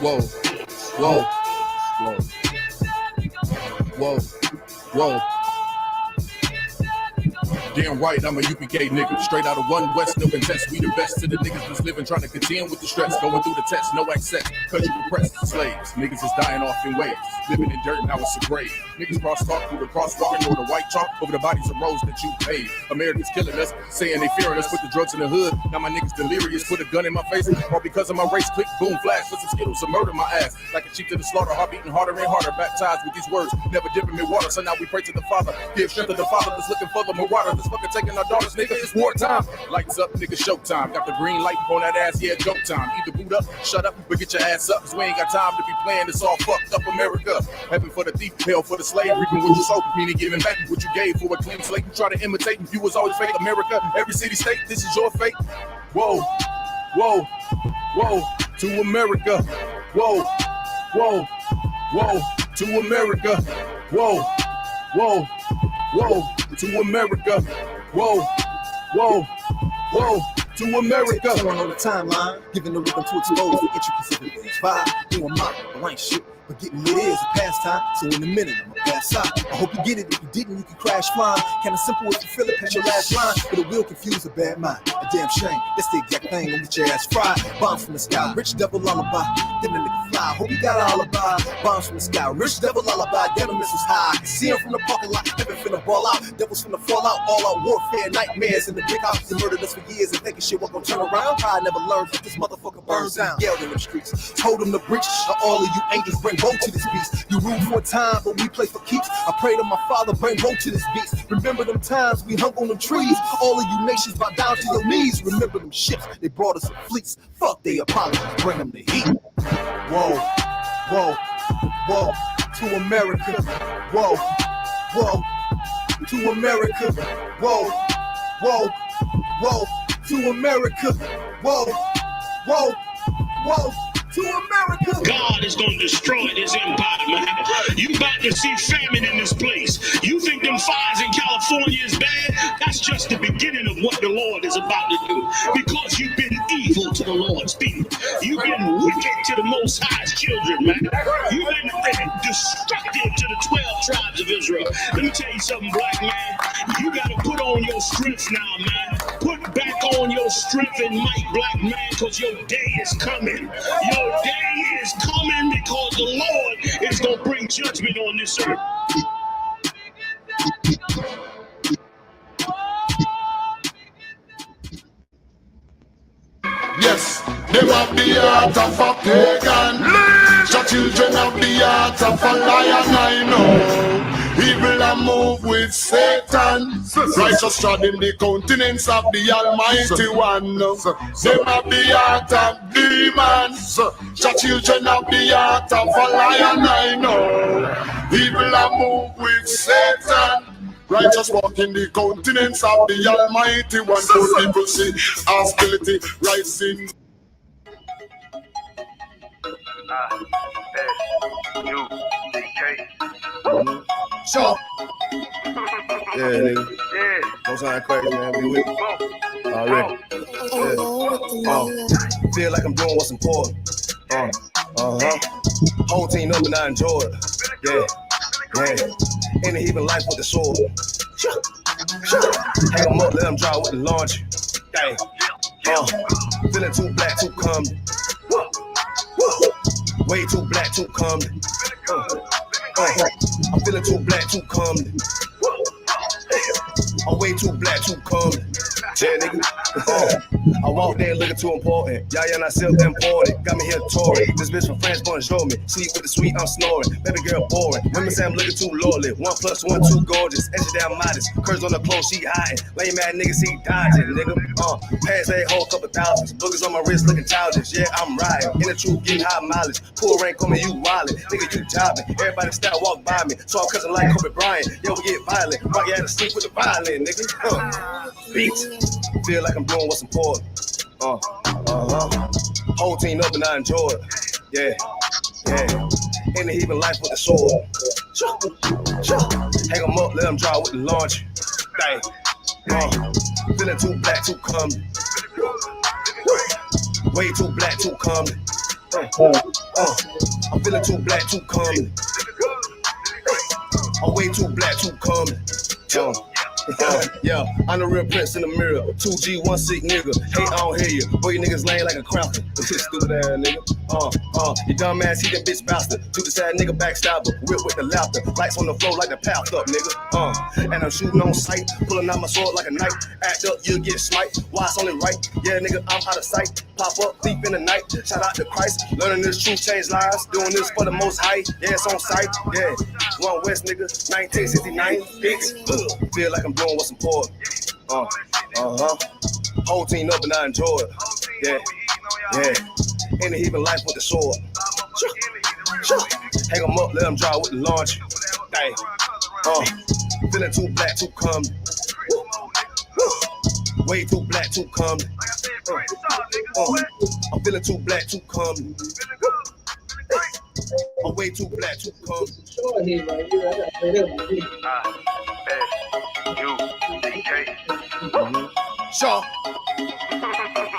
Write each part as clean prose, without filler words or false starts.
Whoa, whoa, whoa, whoa, whoa. Damn right, I'm a UPK nigga. Straight out of one West, no contest. We the best to the niggas that's living, trying to contend with the stress. Going through the test, no access. Cause you repressed slaves. Niggas is dying off in waves. Living in dirt, now it's a grave. Niggas cross-talk through the crosswalk or the white chalk over the bodies of roads that you paid. Americans killing us, saying they fearing us. Put the drugs in the hood. Now my niggas delirious. Put a gun in my face. All because of my race. Click, boom, flash. Put some Skittles to murder my ass. Like a sheep to the slaughter. Heart beating harder and harder. Baptized with these words. Never dipping in water. So now we pray to the Father. Give strength to the Father that's looking for the marauder. That's fucking taking our daughters, nigga. It's wartime. Lights up, nigga, showtime. Got the green light on that ass, yeah, joke time. Either boot up, shut up, but get your ass up. Cause we ain't got time to be playing this all fucked up America. Heaven for the thief, hell for the slave. Reaping what you sow, meaning giving back what you gave for a clean slate. You try to imitate, you was always fake. America, every city, state, this is your fate. Whoa, whoa, whoa, to America. Whoa, whoa, whoa, to America. Whoa, whoa, whoa, to America. Whoa, whoa, whoa, to America. Turn on the timeline, giving the rhythm to expose the intricacies of things. Vibe, doing my I ain't shit, but getting it is a pastime. So in a minute, I'ma pass out. I hope you get it. If you didn't, you can crash flying. Kinda simple if you feel it, catch your last line. But it will confuse a bad mind. A damn shame. That's the exact thing. Don't get your ass fried. Bombs from the sky, rich devil lullaby. Then the nigga fly. Hope you got an alibi. Bombs from the sky, rich devil lullaby. Damn, the missiles high. I can see him from the parking lot. Heaven finna ball out. Devils finna fall out. All out warfare, nightmares in the big house. They murdered us for years and thinking shit was gonna turn around. Pride never learned. This motherfucker burns down. Yelled in them streets. Told them to breach. All of you angels bring woe to this beast. You rule for a time, but we play for keeps. I pray to my Father, bring woe to this beast. Remember them times we hung on them trees. All of you nations bow down to your knees. Remember them ships, they brought us in fleets. Fuck they apologies, bring them the heat. Whoa, whoa, whoa, to America. Whoa, whoa, to America. Whoa, whoa, whoa, to America. Whoa, whoa, whoa. To America. God is going to destroy this empire, man. You about to see famine in this place. You think them fires in California is bad? That's just the beginning of what the Lord is about to do. Because you've been evil to the Lord's people. You've been wicked to the Most High's children, man. You've been destructive to the 12 tribes of Israel. Let me tell you something, black man. You got to put on your strength now, man. Put back on your strength and might, black man, because your day is coming. Your day is coming because the Lord is going to bring judgment on this earth. Yes, them have the heart of a pagan. The children have the heart of a lion, I know. Evil and move with Satan. Righteous treading the countenance of the Almighty One. Them have the heart of demons. The children have the heart of a lion, I know. Evil and move with Satan. Righteous walk in the countenance of the Almighty One. So people see hostility rising. ISUPK. Sure. Yeah, nigga. Yeah. Don't sound crazy, man. We with you. Already. Yeah. Feel like I'm doing what's important. Whole team up and I enjoy it. Yeah. Yeah. In the heaving life with the sword. Hang them up, let them draw with the launcher. Dang. Feeling too black, too comely. Way too black, too comely. I'm feeling too black, too comely. I'm way too black, too comely. Yeah, nigga. I walked in looking too important. Y'all not self-important. Got me here touring. This bitch from France, bonjour me. Sleep with the sweet, I'm snoring. Baby girl boring. Women say I'm looking too lordly. 1 + 1, 2 gorgeous. Extra damn modest. Curves on the clothes, she hiding. Lame mad niggas, he dodging, nigga. Pass that whole couple thousands. Boogers on my wrist looking childish. Yeah, I'm riding. In the truth, getting high mileage. Pool rank on me, you wildin'. Nigga, you jobbing. Everybody stop, walk by me. So I'm cussing like Kobe Bryant. Yo, we get violent. Rock you had to sleep with the violin, nigga. Beats. Feel like I'm doing what's important. Whole team up and I enjoy it. Yeah, yeah. In the heaving life with the sword. Hang them up, let them draw with the launcher. Dang. Feeling too black, too comely. Way too black, too comely. I'm feeling too black, too coming. I'm way too black, too coming. Yeah, I'm the real prince in the mirror. 2G, 1 sick nigga. Hey, I don't hear you. Boy, you niggas lame like a cracker. Stupid ass nigga. You dumb ass, he that bitch bastard. To the side nigga backstabber. Whip with the laughter. Lights on the floor like the path up, nigga. And I'm shooting on sight. Pulling out my sword like a knife. Act up, you'll get smite. Why it's only right? Yeah, nigga, I'm out of sight. Pop up, deep in the night. Shout out to Christ. Learning this truth, change lives. Doing this for the most high. Yeah, it's on sight. Yeah. One West, nigga. 1969. Bitch. Feel like I'm doing what's important. Whole team up and I enjoy it. Yeah. In the heaving life with the sword. Hang them up, let them dry with the launch. Dang. Feeling too black, too coming. Way too black, too coming. I'm feeling too black, too coming. I'm way too black, too coming. Shaw.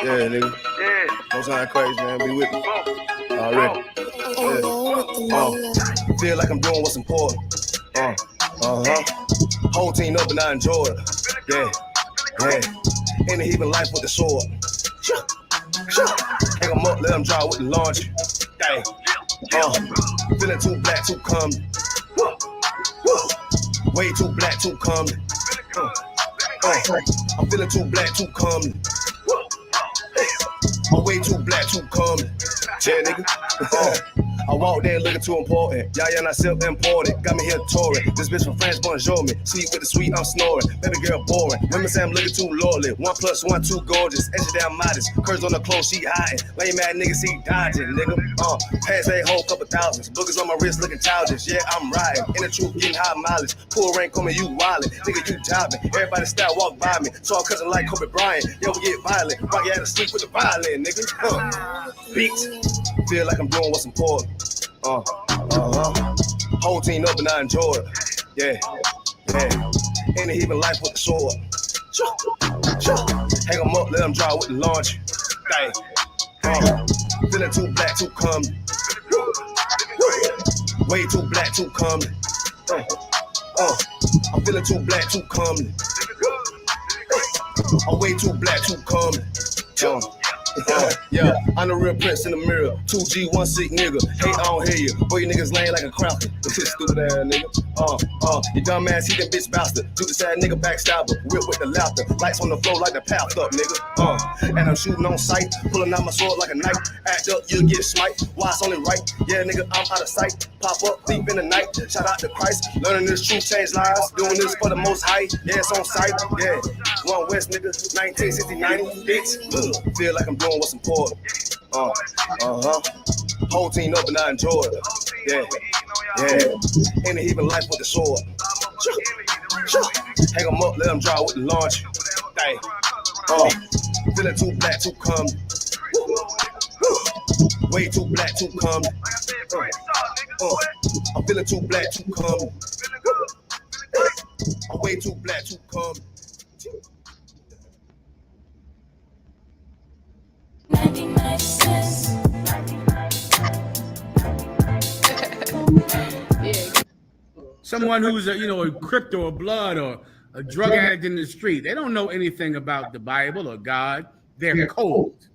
Yeah, nigga. Don't sound crazy, man. Be with me. Already. Feel like I'm doing what's important. Whole team up and I enjoy it. Yeah. In the heaving life with the sword. Hang them up, let them dry with the launch. Dang. Feeling too black, too coming. Way too black, too coming. I'm feeling too black, too coming. I'm way too black, too coming. Yeah, nigga. I walked in looking too important. YAHANNA self-important. Got me here touring. This bitch from France, bonjour me. Sweet with the sweet, I'm snoring. Baby girl boring. Women say I'm looking too lordly. 1 + 1, too gorgeous. Edge down modest. Curves on the clothes, she hiding. Lame ass nigga, see dodging, nigga. Pass a whole couple thousands. Boogers on my wrist looking childish. Yeah, I'm riding. In the truth, getting high mileage. Pool rank coming, you wildin'. Nigga, you jobbing. Everybody style walk by me. So I'm cousin like Kobe Bryant. Yo, we get violent. Rock you out to sleep with the violin, nigga. Beats. Feel like I'm doing what's important. Whole team up and I enjoy it. Yeah. In the heaving life with the sword. Hang them up, let them dry with the launch. Dang. Feeling too black, too coming. Way too black, too coming. I'm feeling too black, too coming. I'm way too black, too coming. Yeah, I'm the real prince in the mirror. 2G, 1 sick nigga. Hey, I don't hear you. Boy, you niggas lame like a cracker. Stupid ass nigga. You dumb ass, he that bitch bastard. To the side nigga backstabber. Whip with the laughter. Lights on the floor like the path up, nigga. And I'm shooting on sight. Pulling out my sword like a knife. Act up, you'll get smite. Why it's only right? Yeah, nigga, I'm out of sight. Pop up, deep in the night. Shout out to Christ. Learning this truth, change lives. Doing this for the most high. Yeah, it's on sight. Yeah. One West, nigga. 1969. Bitch. Feel like I'm doing what's important. Whole team up and I enjoy it. Yeah. In the heaving life with the sword. Hang them up, let them dry with the launch. Dang. Feeling too black, too coming. Way too black, too coming. I'm feeling too black, too coming. I'm way too black, too coming. 99 Someone who's a crypto or blood or a drug addict in the street, they don't know anything about the Bible or God. They're cold.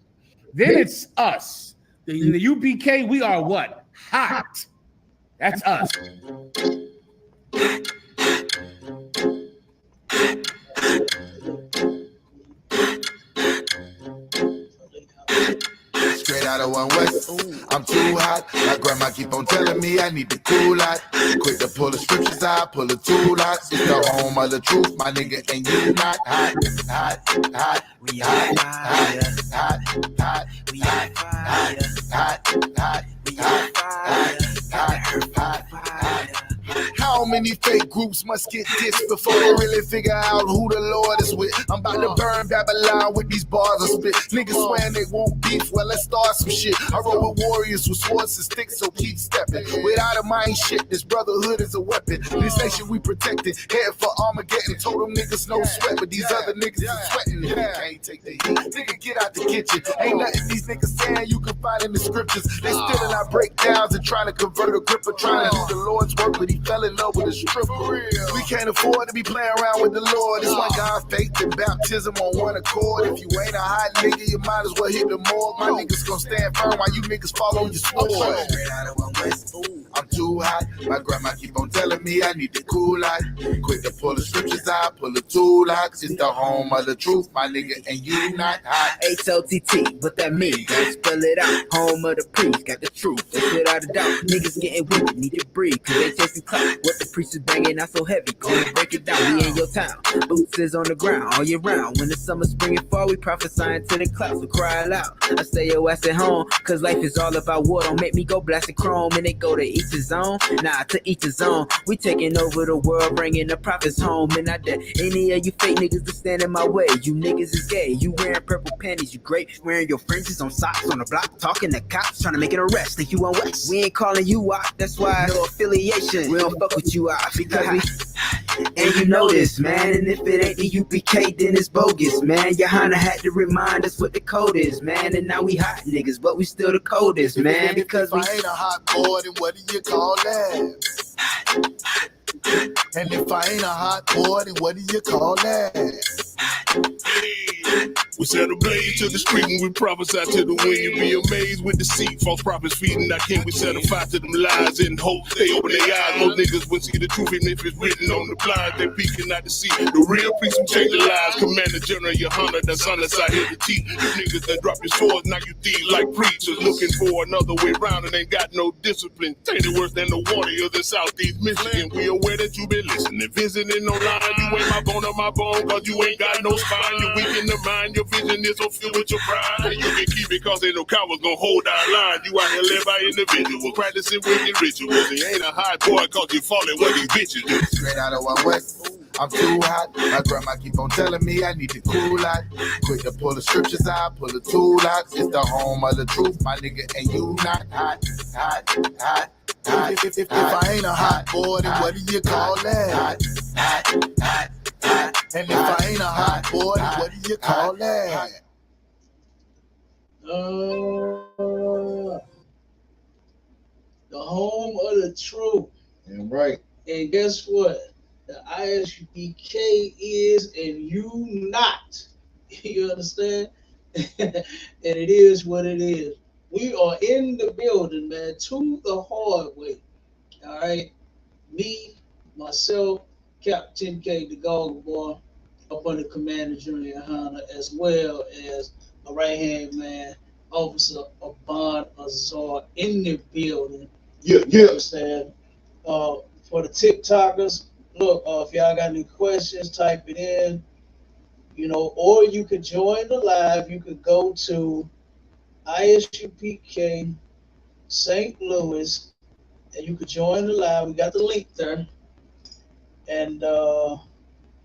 Then it's us. In the UPK, we are what? Hot. That's us. Straight out of One West, I'm too hot. My grandma keep on telling me I need to cool out. Quick to pull the scriptures out, pull the tool out. It's the home of the truth, my nigga, and you not hot, hot, hot. We hot, hot, hot, hot. We hot, hot, hot, hot. We hot, hot, hot, hot. How many fake groups must get dissed before they really figure out who the Lord is with? I'm about to burn Babylon with these bars I spit. Niggas swearing they won't beef, well let's start some shit. I roll with warriors with swords and sticks, so keep stepping. Without a mind shit, this brotherhood is a weapon. This nation we protected, head for Armageddon. Told them niggas no sweat, but these other niggas is sweating. Can't take the heat, nigga get out the kitchen. Ain't nothing these niggas saying you can find in the scriptures. They still in our breakdowns and trying to convert a gripper, trying to do the Lord's work, but he fell in love with a stripper. We can't afford to be playing around with the Lord. It's one God faith and baptism on one accord. If you ain't a hot nigga, you might as well hit the morgue. My niggas gonna stand firm while you niggas fall on your sword. Straight out of one west. I'm too hot. My grandma keep on telling me I need the cool light. Quick to pull the scriptures out, pull the two locks. It's the home of the truth, my nigga, and you not hot. HOTT, what that mean? Gotta spell it out. Home of the priest, got the truth. That's without a doubt. Niggas getting weak, need to breathe, cause they chasing clout. What the priest is banging out so heavy, gonna break it down. We in your town. Boots is on the ground all year round. When the summer, spring, and fall, we prophesying to the clouds, so cry aloud. I stay your ass at home, cause life is all about war. Don't make me go blasting chrome, and they go to each his own. Nah, to each his own. We taking over the world, bringing the prophets home. And I dare any of you fake niggas to stand in my way. You niggas is gay, you wearing purple panties, you great, wearing your fringes on socks on the block, talking to cops, trying to make an arrest. Think you on West? We ain't calling you out, that's why no affiliation. We don't fuck with you out, because we, and you know this, man. And if it ain't the UPK, then it's bogus, man. YAHANNA had to remind us what the code is, man. And now we hot niggas, but we still the coldest, man. Because if I ain't a hot boy, then what do you call that? And if I ain't a hot boy, then what do you call that? We set a blaze to the street when we prophesy to the wind. You be amazed with deceit, false prophets feeding our king. We set a fire to them lies in hope they open their eyes. Most niggas won't see the truth, even if it's written on the blinds. They peeking out to see the real priest who change their lives. Commander General YAHANNA, that's on us out here to teach. You niggas that drop your swords, now you thieves like preachers. Looking for another way round and ain't got no discipline. Tainted worse than the warriors in Southeast Michigan. We aware that you been listening, visiting online. You ain't my bone on my bone, cause you ain't got no spine. You weak in the mind, your vision is so filled with your pride. And you can keep it cause ain't no cowards gonna hold our line. You out here live by individuals, practicing wicked rituals. And you ain't a hot boy cause you falling what these bitches do. Straight out of one west. I'm too hot. My grandma keep on telling me I need the cool light. Quick to pull the scriptures out, pull the two locks. It's the home of the truth, my nigga, and you not hot, hot, hot. If I ain't a hot boy, then what do you call that? Hot, hot, hot, hot. And if I ain't a hot boy, then what do you call that? The home of the truth. Yeah, right. And guess what? The ISUPK is, and you not. You understand? And it is what it is. We are in the building, man, to the hard way. All right? Me, myself, Captain K, the Goggle Boy, up under Commander General YAHANNA, as well as a right-hand man, Officer Abban Azar, in the building. Yeah. You understand? For the TikTokers, look, if y'all got any questions, type it in, you know, or you could join the live. You could go to ISUPK St. Louis, and you could join the live. We got the link there. And y'all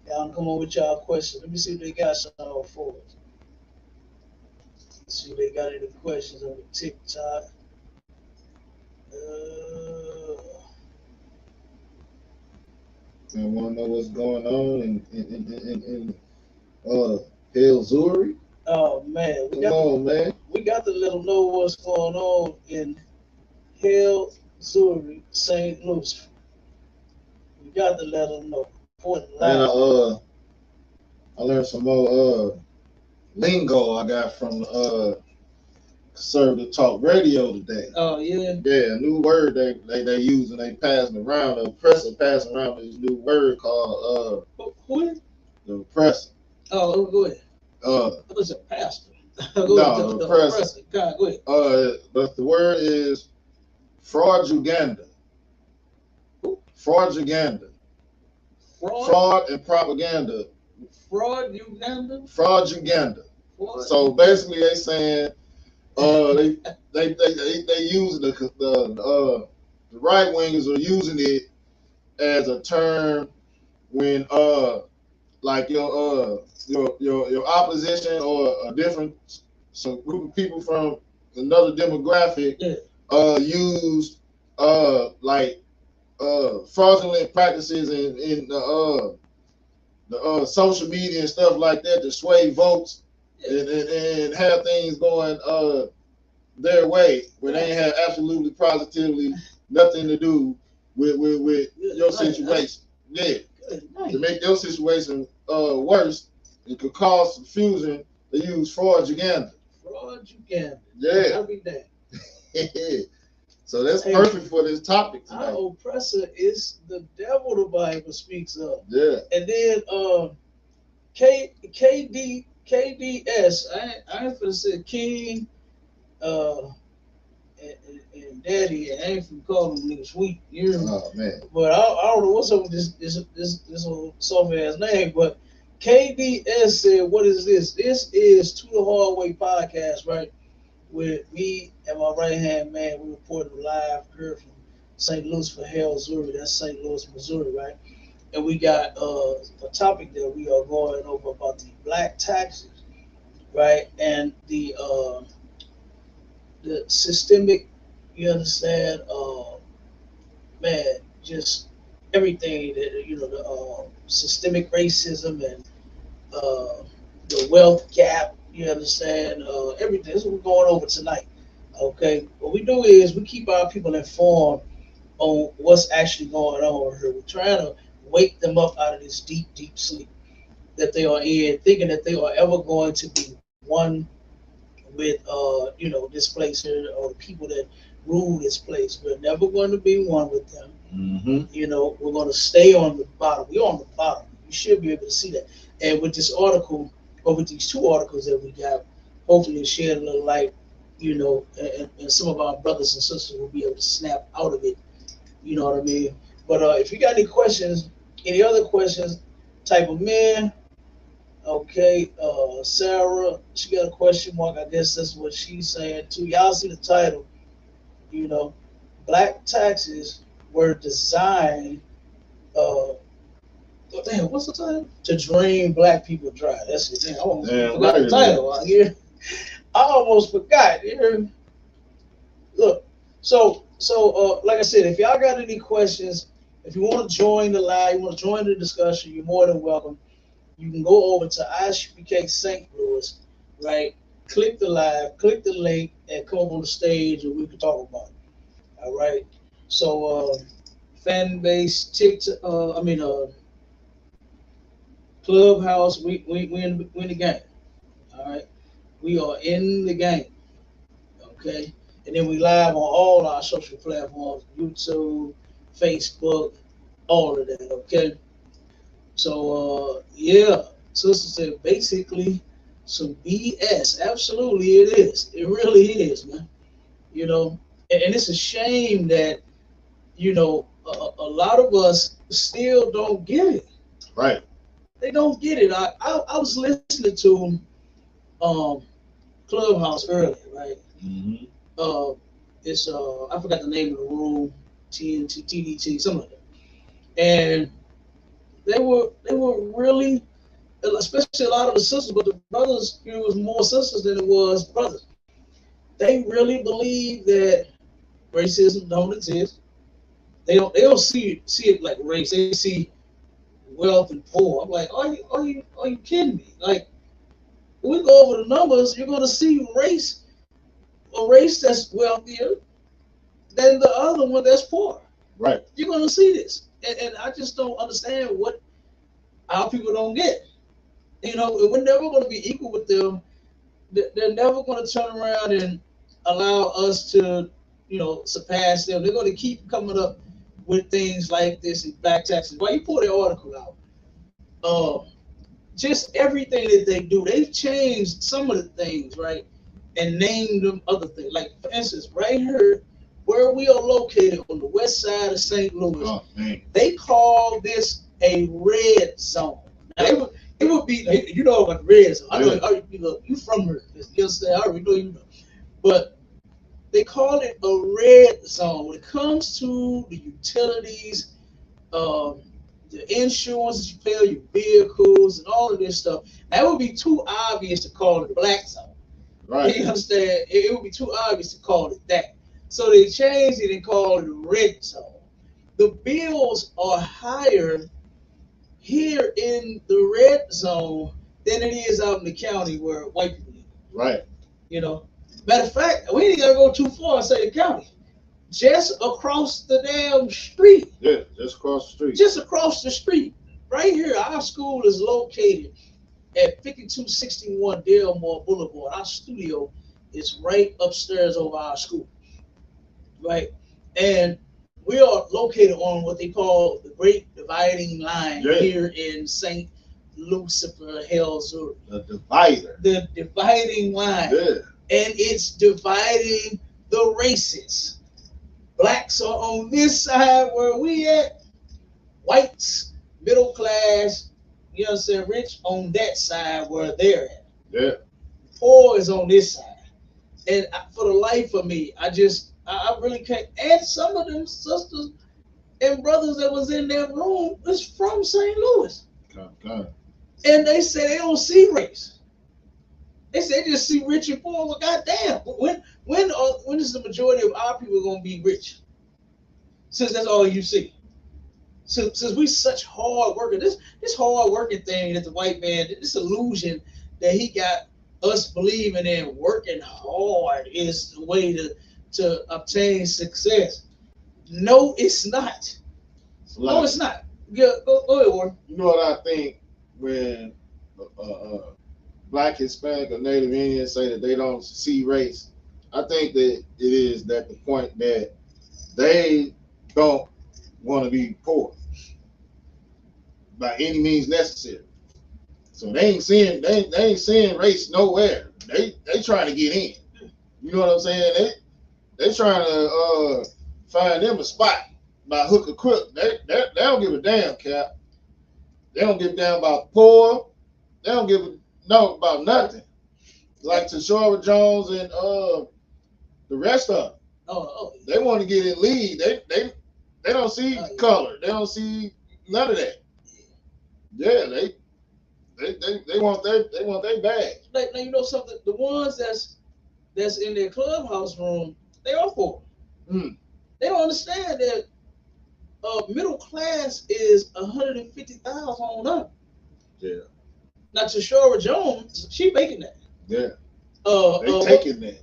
come on with y'all questions. Let me see if they got something for us. Let's see if they got any questions on the TikTok. I want to know what's going on in Hell Zuri. Oh man, we got to let them know what's going on in Hell Zuri, St. Louis. We got to let them know. And I learned some more lingo I got from Conservative Talk Radio today. Oh yeah. Yeah, a new word they use and they passing around. The oppressor passing around this new word called who? The oppressor. Oh, go ahead. It was a pastor. No, the oppressor. God, go ahead. But the word is fraudulanda. Fraudulanda. Fraud and propaganda. Fraudulanda. Fraudulanda. So basically, they saying they use the right wingers are using it as a term when like your opposition or a different some group of people from another demographic use like fraudulent practices in the social media and stuff like that to sway votes and have things going their way when they have absolutely positively nothing to do with your situation. Yeah. To make your situation worse, it could cause confusion. They use fraudulent. Yeah. Every day. So that's perfect for this topic tonight. Our oppressor is the devil, the Bible speaks of. Yeah. And then KDS, I ain't finna say King and Daddy, I ain't finna call them niggas sweet. You know? Oh man. But I don't know what's up with this whole soft ass name, but KDS said, what is this? This is To the Hard Way podcast, right? With me and my right hand man, we reported live here from St. Louis for Hell, Missouri. That's St. Louis, Missouri, right? And we got a topic that we are going over about the black taxes, right? And the systemic, you understand, man, just everything that, you know, the systemic racism and the wealth gap, you understand, everything. That's what we're going over tonight, okay? What we do is we keep our people informed on what's actually going on here. We're trying to wake them up out of this deep, deep sleep that they are in, thinking that they are ever going to be one with, you know, this place here or the people that rule this place. We're never going to be one with them. Mm-hmm. You know, we're going to stay on the bottom. We're on the bottom. You should be able to see that. And with this article, or with these two articles that we got, hopefully it shed a little light, you know, and some of our brothers and sisters will be able to snap out of it. You know what I mean? But if you got any questions, any other questions, type them in. Okay, Sarah, she got a question mark. I guess that's what she's saying too. Y'all see the title, you know, black taxes were designed, damn, what's the title? To drain black people dry. That's it. Damn, I almost forgot the title out here. I almost forgot. Look, so like I said, if y'all got any questions, if you want to join the live, you want to join the discussion, you're more than welcome. You can go over to ISUPK St. Louis, right? Click the live, click the link, and come on the stage, and we can talk about it. All right. So, fan base, TikTok, Clubhouse, we in the game. All right. We are in the game. Okay. And then we live on all our social platforms, YouTube, Facebook, all of that. Okay. So, yeah, sister said basically some BS. Absolutely, it is. It really is, man. You know, and it's a shame that, you know, a lot of us still don't get it. Right. They don't get it. I was listening to Clubhouse earlier, right? Mm-hmm. It's I forgot the name of the room, TNT, TDT, something like that, and they were really, especially a lot of the sisters, but the brothers, it was more sisters than it was brothers. They really believe that racism don't exist. They don't see it like race. They see wealth and poor. I'm like, are you kidding me? Like, when we go over the numbers, you're gonna see a race that's wealthier than the other one that's poor. Right. You're gonna see this. And I just don't understand what our people don't get. You know, we're never going to be equal with them. They're never going to turn around and allow us to, you know, surpass them. They're going to keep coming up with things like this and black taxes. Why you pull the article out? Just everything that they do, they've changed some of the things, right, and named them other things. Like, for instance, right here, where we are located on the west side of St. Louis, they call this a red zone. Now, it would be, you know, like red zone. I know, you from here. You understand? I already know you know. But they call it a red zone. When it comes to the utilities the insurance that you pay on your vehicles and all of this stuff. That would be too obvious to call it black zone. Right. You understand? It would be too obvious to call it that. So they changed it and called it red zone. The bills are higher here in the red zone than it is out in the county where white people live. Right. You know, matter of fact, we ain't gotta go too far and say the county. Just across the damn street. Yeah, just across the street. Just across the street. Right here, our school is located at 5261 Delmore Boulevard. Our studio is right upstairs over our school. Right? And we are located on what they call the Great Dividing Line here in St. Lucifer, Missouri. The divider. The dividing line. Yeah. And it's dividing the races. Blacks are on this side where we at. Whites, middle class, you know what I'm saying, rich on that side where they're at. Yeah. Poor is on this side. And for the life of me, I really can't. And some of them sisters and brothers that was in that room was from St. Louis. Okay. And they say they don't see race. They say they just see rich and poor. Well, goddamn, when is the majority of our people gonna be rich? Since that's all you see. Since we such hard workers, this hard working thing that the white man, this illusion that he got us believing in working hard is the way to obtain success. No, it's not. No, it's not. Yeah, go ahead, Warren. You know what I think when Black, Hispanic, or Native Indians say that they don't see race? I think that it is that the point that they don't want to be poor by any means necessary. So they ain't seeing race nowhere. They trying to get in. You know what I'm saying? They trying to find them a spot by hook or crook. They don't give a damn, Cap. They don't give a damn about poor. They don't give a no about nothing. Like Tashora Jones and the rest of them. They want to get in lead. They don't see color. They don't see none of that. Yeah, they want their bag. Now you know something. The ones that's in their clubhouse room, they are poor. They don't understand that middle class is 150,000 on up. Yeah. Now Tashora Jones, she making that. Yeah. They taking that.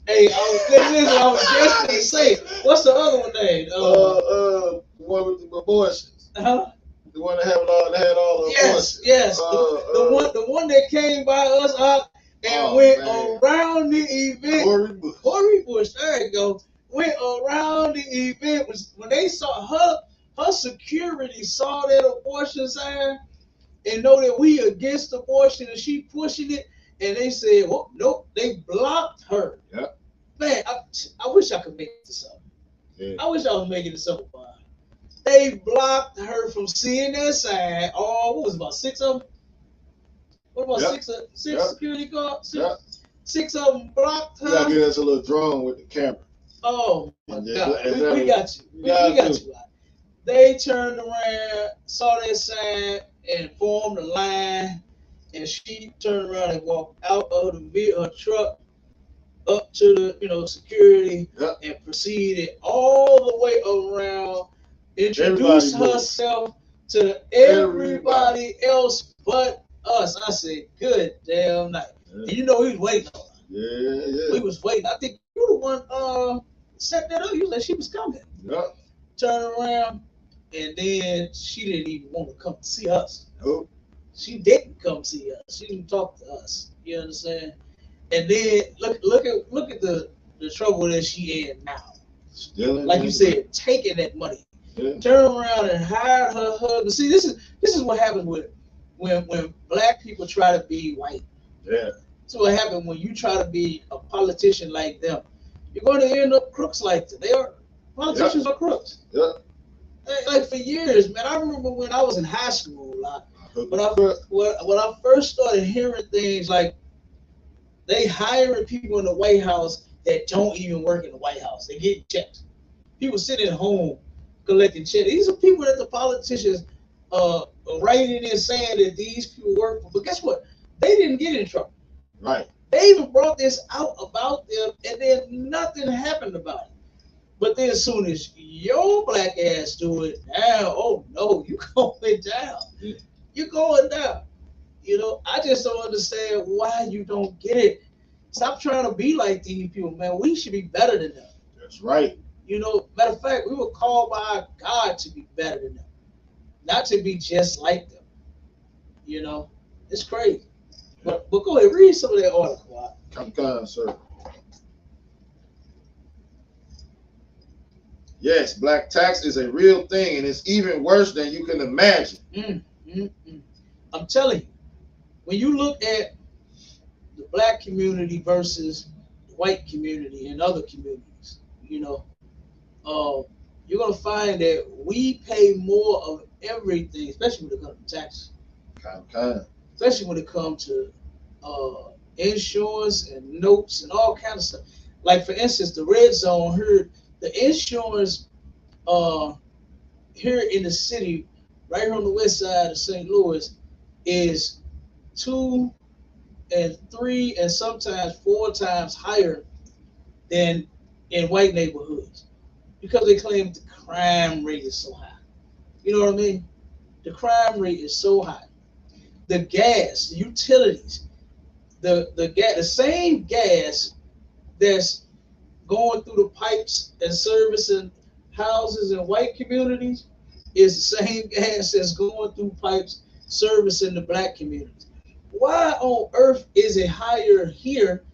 Hey, I was just gonna say, what's the other one name? The one with the abortions. Huh? The one that had all the abortions. Yes. The one that came by us up and went around the event. Corey Bush. There you go. Went around the event. When they saw her security saw that abortion sign and know that we against abortion and she pushing it, and they said, well, nope, they blocked her. Yeah. Man, I wish I could make this up. Yeah. I wish I was making this up. They blocked her from seeing that sign. What was it, about 6 of them? What about six security guards? Six of them blocked her. You gotta get us a little drone with the camera. Oh my God. We got you. We got you. They turned around, saw that sign, and formed a line, and she turned around and walked out of her truck up to the security and proceeded all the way around, introduced herself to everybody else but us. I said, good damn night. Yeah. And he was waiting on her. Yeah. We was waiting. I think you were the one set that up. You said she was coming. Yeah. Turn around, and then she didn't even want to come see us. Nope. She didn't come see us. She didn't talk to us. You understand? And then look at the trouble that she in now. Like you said, taking that money. Yeah. Turn around and hire her husband. See, this is what happens with when black people try to be white. Yeah. So what happens when you try to be a politician like them? You're going to end up crooks like them. Politicians are crooks. Yeah. Like for years, man. I remember when I was in high school, when I first started hearing things like they hiring people in the White House that don't even work in the White House. They get checks. People sitting at home collecting checks. These are people that the politicians writing in saying that these people work for. But guess what? They didn't get in trouble. Right. They even brought this out about them, and then nothing happened about it. But then as soon as your black ass do it, now, oh no, you going down. You're going down. You know, I just don't understand why you don't get it. Stop trying to be like these people, man. We should be better than them. That's right. You know, matter of fact, we were called by God to be better than them, not to be just like them. You know, it's crazy. But go ahead, read some of that article. Come, sir. Yes, black tax is a real thing, and it's even worse than you can imagine. I'm telling you, when you look at the black community versus the white community and other communities, you know, you're gonna find that we pay more of everything, especially when it comes to taxes. Especially when it comes to insurance and notes and all kinds of stuff. Like for instance, the red zone here, the insurance here in the city, right here on the west side of St. Louis, is 2 and 3 and sometimes 4 times higher than in white neighborhoods, because they claim the crime rate is so high. You know what I mean? The crime rate is so high. The gas, the utilities, the gas, the same gas that's going through the pipes and servicing houses in white communities is the same gas that's going through pipes servicing the black communities. Why on earth is it higher here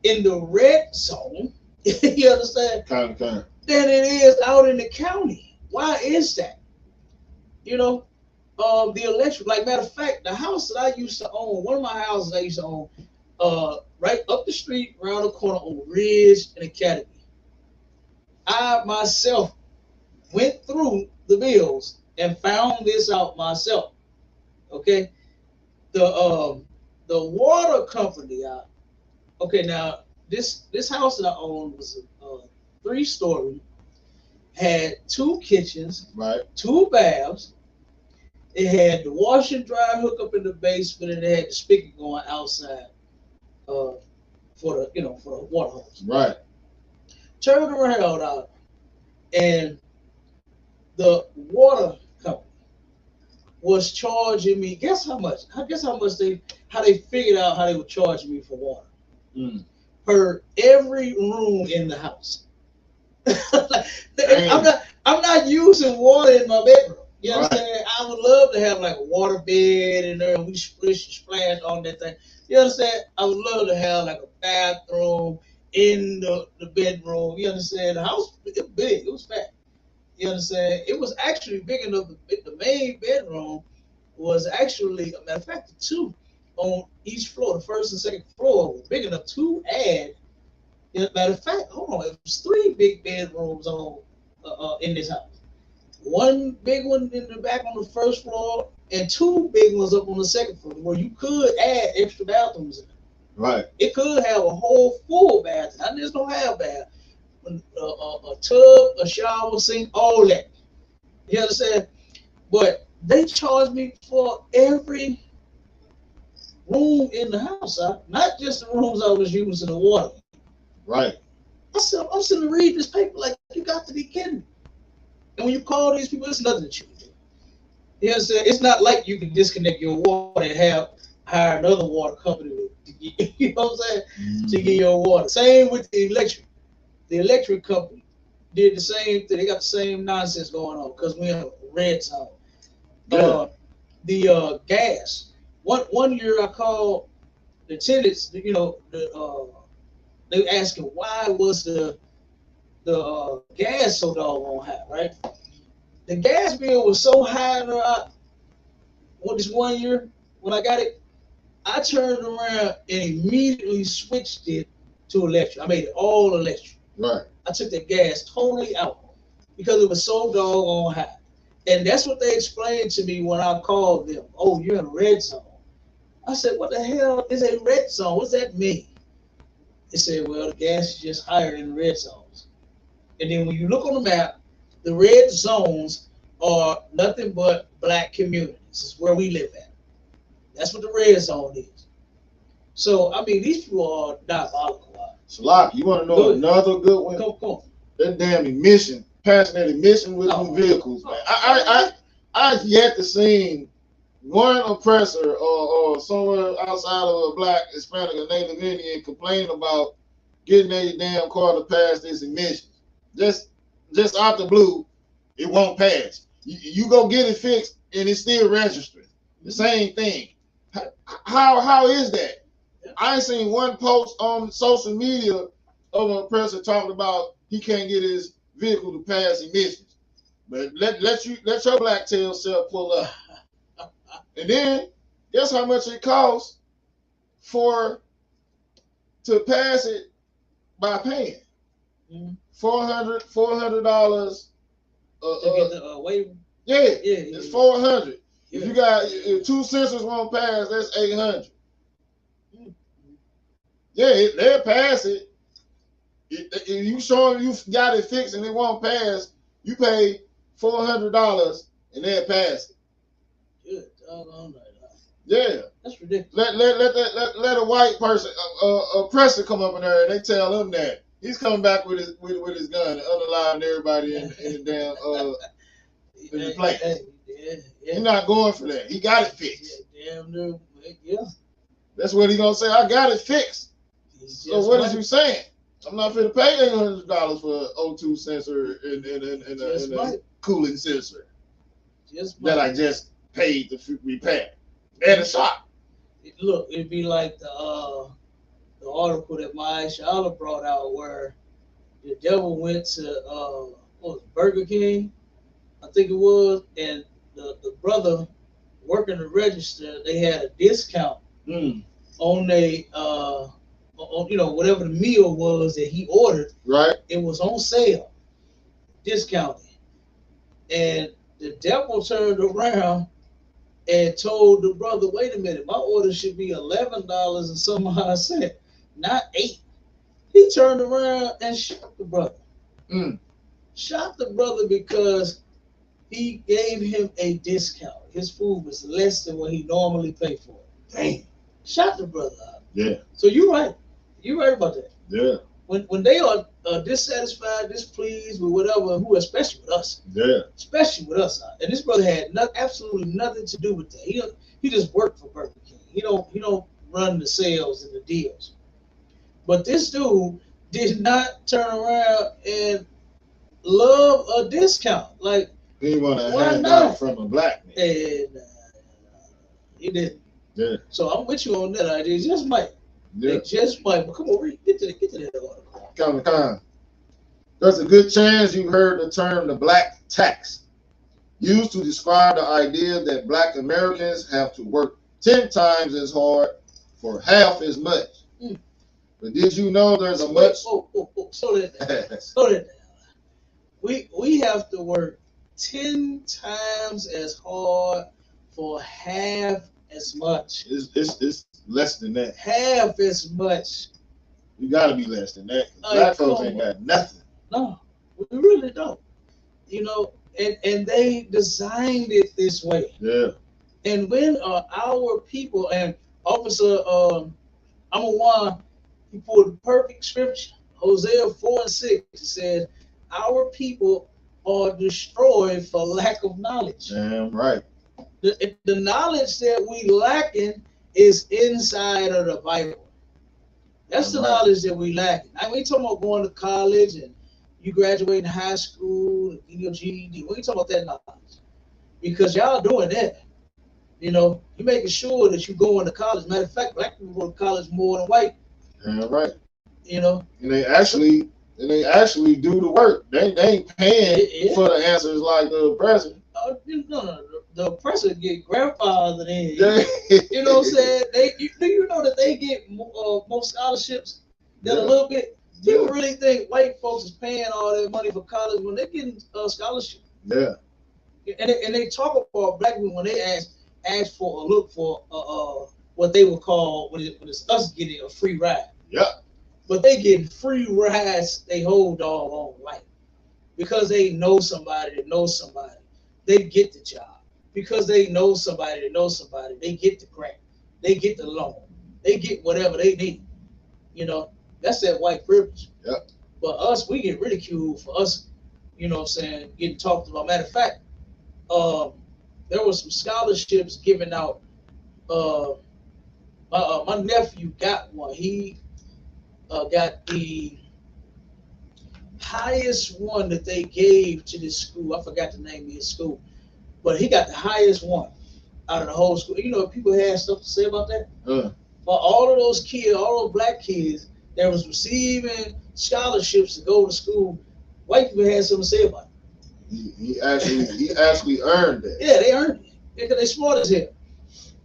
in the red zone, you understand, than it is out in the county? Why is that? You know, the electric, like matter of fact, the house that I used to own, one of my houses I used to own, right up the street, around the corner on Ridge and Academy. I myself went through the bills and found this out myself. Okay, the water company. Okay, now this house that I owned was a 3-story, had 2 kitchens, right, 2 baths. It had the wash and dry hookup in the basement, and it had the spigot going outside for the water hose. Right. Turned around out, and the water company was charging me. Guess how much? Guess how much they figured out how they would charge me for water per every room in the house. I'm not using water in my bedroom. You understand? I would love to have like a water bed in there, and we splash on that thing. You understand? I would love to have like a bathroom in the bedroom. You understand? The house was big. It was fat. You understand? It was actually big enough. The main bedroom was actually, a matter of fact, 2 on each floor. The first and second floor was big enough to add. Matter of fact, hold on, it was 3 big bedrooms on in this house. 1 big one in the back on the first floor, and 2 big ones up on the second floor, where you could add extra bathrooms in it. Right. It could have a whole full bath. I just don't have bath. A tub, a shower, sink, all that. You understand? But they charge me for every room in the house, not just the rooms I was using the water. Right. I'm sitting to read this paper like, you got to be kidding me. And when you call these people, it's nothing that you can do. You understand? It's not like you can disconnect your water and hire another water company to get, you know what I'm saying, to get your water. Same with the electric. The electric company did the same thing. They got the same nonsense going on because we have a red zone. The gas. One year I called the tenants. You know, they were asking why was the gas so doggone high, right? The gas bill was so high this one year when I got it, I turned around and immediately switched it to electric. I made it all electric. Right. I took the gas totally out because it was so doggone high. And that's what they explained to me when I called them. Oh, you're in a red zone. I said, what the hell is a red zone? What's that mean? They said, well, the gas is just higher in red zones. And then when you look on the map, The red zones are nothing but black communities. It's where we live at. That's what the red zone is. So, I mean, these people are diabolical. Salak, you want to know another good one? Come on. That damn emission, passionate emission with them vehicles, man. I yet to see one oppressor or somewhere outside of a black, Hispanic, or Native Indian complain about getting a damn car to pass this emission. Just out the blue, it won't pass. You go get it fixed and it's still registered. The same thing. How is that? I ain't seen one post on social media of an oppressor talking about he can't get his vehicle to pass emissions. But let your black tail self pull up. And then guess how much it costs to pass it by paying? $400 to get the waiver? Yeah, it's $400. Yeah. If 2 sensors won't pass, that's $800. Yeah, they'll pass it. If you show them you got it fixed and it won't pass, you pay $400 and they'll pass it. Good. Yeah, that's ridiculous. Let a white person, oppressor, come up in there and they tell him that he's coming back with his gun and underlining everybody in the damn in the plane. He's not going for that. He got it fixed. Yeah. That's what he's gonna say. I got it fixed. So what is you saying? I'm not going to pay $800 for an O2 sensor and a cooling sensor that I just paid to repair and a shop. Look, it'd be like the article that Maya Shala brought out where the devil went to Burger King, I think it was, and the brother working the register, they had a discount on on whatever the meal was that he ordered. Right. It was on sale, discounted. And the devil turned around and told the brother, wait a minute, my order should be $11 and some odd cent, not $8. He turned around and shot the brother. Shot the brother because he gave him a discount. His food was less than what he normally paid for. Damn. Shot the brother out. Yeah. So you're right. You're right about that. Yeah. When they are dissatisfied, displeased with whatever, who, especially with us. Yeah. Especially with us. And this brother had absolutely nothing to do with that. He just worked for Burger King. He don't run the sales and the deals. But this dude did not turn around and love a discount. Like, he didn't want to hand out from a black man. And he didn't. Yeah. So I'm with you on that idea. Just might. Yeah. Just might. But come on, get to that article. Come. There's a good chance you heard the term the black tax, used to describe the idea that black Americans have to work 10 times as hard for half as much. But did you know there's a much... Slow that down. We have to work 10 times as hard for half as much. It's less than that. Half as much. You got to be less than that. Black folks ain't got nothing. No, we really don't. And they designed it this way. Yeah. And when our people, and Officer Amawan, he pulled the perfect scripture. Hosea 4:6 said, our people are destroyed for lack of knowledge. Damn right. The knowledge that we lacking is inside of the Bible. That's the knowledge that we lacking. I mean, we talking about going to college and you graduating high school and getting your GED. We ain't talking about that knowledge. Because y'all doing that. You're making sure that you going to college. Matter of fact, black people go to college more than white. Damn right. And they actually do the work. They ain't paying for the answers like the oppressor. No. The oppressor get grandfathered in. Yeah. You know what I'm saying? Do you know that they get more scholarships than a little bit? People really think white folks is paying all their money for college when they're getting a scholarship. Yeah. And they talk about black people when they ask for or look for what they would call when it's us getting a free ride. Yeah. But they getting free rides they whole doggone life. Because they know somebody that knows somebody, they get the job. Because they know somebody that knows somebody, they get the grant, they get the loan, they get whatever they need. You know, that's that white privilege. Yep. But us, we get ridiculed for us, you know what I'm saying, getting talked about. Matter of fact, there were some scholarships given out. My nephew got one. He got the highest one that they gave to this school. I forgot the name of his school, but he got the highest one out of the whole school. You know, people had stuff to say about that. For all of those kids, all those black kids that was receiving scholarships to go to school, white people had something to say about it. He actually earned it. Yeah, they earned it because they smart as hell.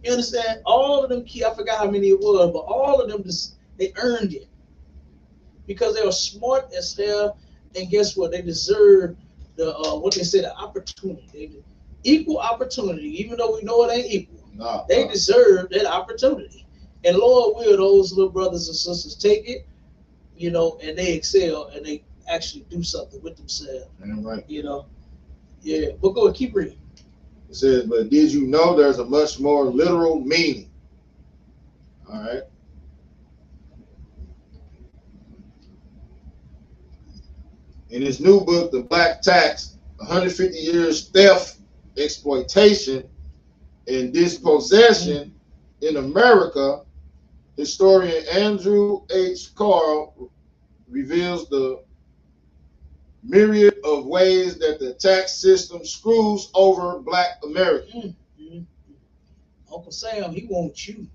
You understand? All of them kids, I forgot how many it was, but all of them they earned it because they were smart as hell. And guess what? They deserve the what they say, the opportunity, equal opportunity. Even though we know it ain't equal, they deserve that opportunity. And Lord will those little brothers and sisters take it, you know, and they excel and they actually do something with themselves. Right. You know, yeah. But go ahead, keep reading. It says, but did you know there's a much more literal meaning? All right. In his new book, The Black Tax, 150 Years Theft, Exploitation, and Dispossession in America, historian Andrew H. Carl reveals the myriad of ways that the tax system screws over Black Americans. Uncle Sam, he wants you.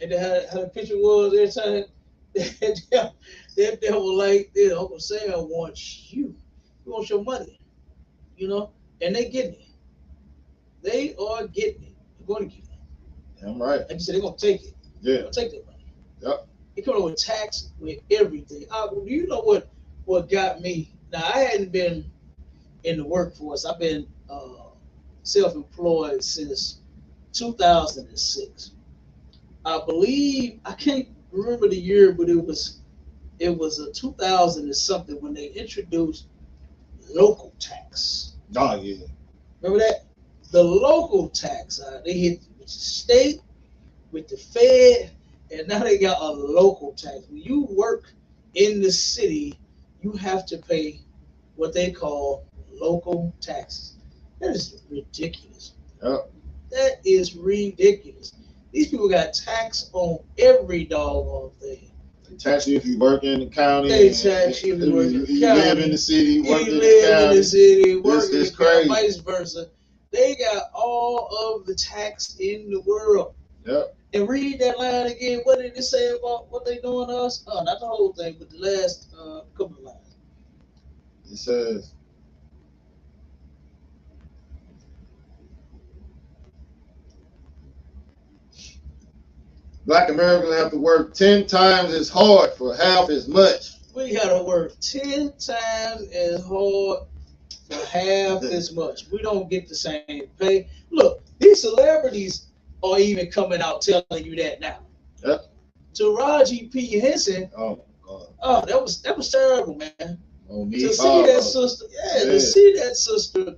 And how the picture was every time that devil like this, Uncle Sam wants you. He wants your money. You know? And they getting it. They are getting it. They're going to get it. Damn right. Like you said, they're going to take it. Yeah. They're going to take that money. Yep. They come up with tax with everything. Do you know what got me? Now, I hadn't been in the workforce. I've been self-employed since 2006. I believe, I can't remember the year, but it was a 2000 and something when they introduced local tax. Oh, yeah. Remember that? The local tax. They hit the state with the Fed, and now they got a local tax. When you work in the city, you have to pay what they call local taxes. That is ridiculous. Yep. That is ridiculous. These people got tax on every doggone thing. They tax you if you work in the county. They tax you if you work in the county. You live in the city, work in the live county. in the city, work in the It's county, crazy. vice versa. They got all of the tax in the world. Yep. And read that line again. What did it say about what they doing to us? Oh, not the whole thing, but the last couple of lines. It says, Black Americans have to work 10 times as hard for half as much. We gotta work 10 times as hard for half as much. We don't get the same pay. Look, these celebrities are even coming out telling you that now. Yep. Taraji P. Henson. Oh my God. Oh, that was terrible, man. On me, To see that sister, to see that sister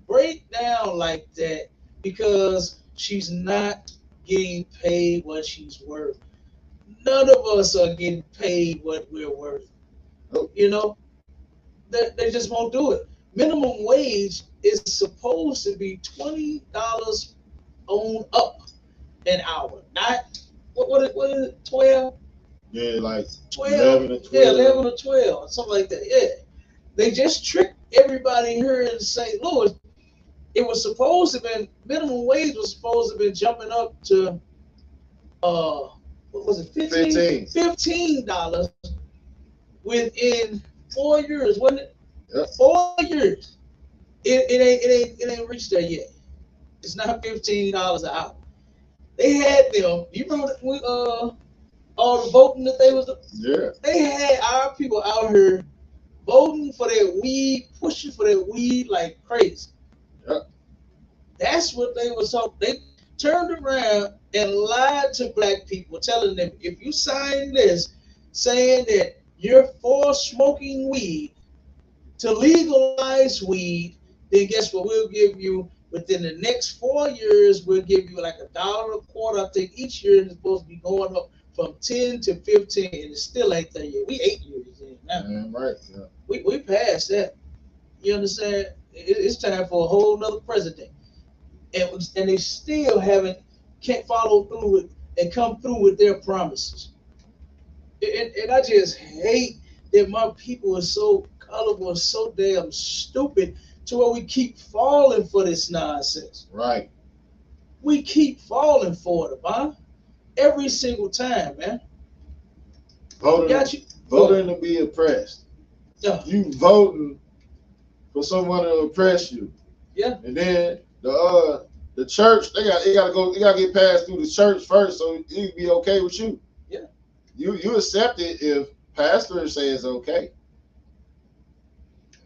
break down like that because she's not getting paid what she's worth. None of us are getting paid what we're worth. Nope. You know, they just won't do it. Minimum wage is supposed to be $20 on up an hour, not what is it, 12? Yeah, like 12, 11 or 12. Yeah, 11 or 12, something like that. Yeah, they just tricked everybody here in St. Louis. It was supposed to be minimum wage was supposed to be jumping up to what was it, $15 within 4 years, wasn't it? Yep. 4 years. It ain't reached there yet. It's not $15 an hour. They had them. You remember when all the voting that they was? Yeah. They had our people out here voting for their weed, pushing for their weed like crazy. Yep. That's what they was talking. They turned around and lied to black people, telling them if you sign this saying that you're for smoking weed, to legalize weed, then guess what? We'll give you within the next 4 years, we'll give you like $1.25. I think each year is supposed to be going up from 10 to 15, and it still ain't there yet. We 8 years in now. Right. Yeah. We passed that. You understand? It's time for a whole nother president, and they still can't follow through with and come through with their promises. And I just hate that my people are so gullible and so damn stupid to where we keep falling for this nonsense. Right. We keep falling for it, man. Every single time, man. Voting to be oppressed. Yeah. You voting for someone to oppress you. Yeah. And then the church, they gotta get passed through the church first, so it'd be okay with you. Yeah. You accept it if pastor says okay.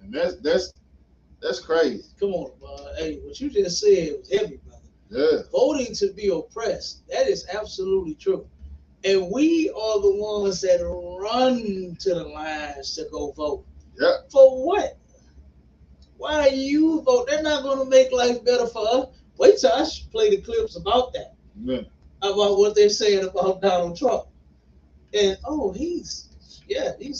And that's crazy. Come on, bro. Hey, what you just said was heavy, brother. Yeah. Voting to be oppressed. That is absolutely true. And we are the ones that run to the lines to go vote. Yeah. For what? Why you vote? They're not going to make life better for us. Wait till I play the clips about that. Yeah. About what they're saying about Donald Trump. And, he's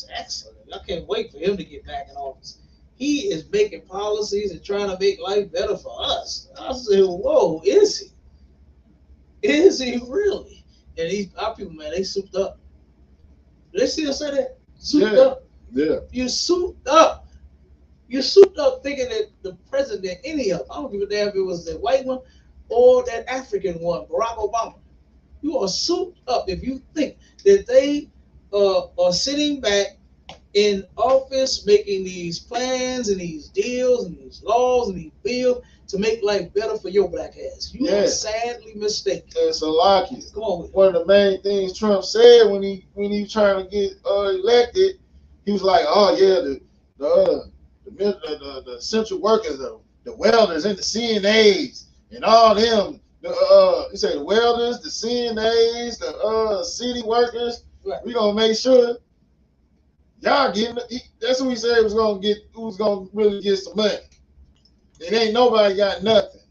excellent. I can't wait for him to get back in office. He is making policies and trying to make life better for us. I said, whoa, is he? Is he really? And our people, man, they souped up. Do they still say that? Souped up? Yeah. You souped up. You souped up thinking that the president, any of them, I don't give a damn if it was the white one or that African one, Barack Obama. You are souped up if you think that they are sitting back in office making these plans and these deals and these laws and these bills to make life better for your black ass. You are sadly mistaken. It's a lock. Come on with it. One of the main things Trump said when he trying to get elected, he was like, "Oh yeah, the essential workers, the welders and the CNAs and all them. He said the welders, the CNAs, the city workers. Right. We gonna make sure y'all getting." That's who he said was gonna get. Who's gonna really get some money? It ain't nobody got nothing.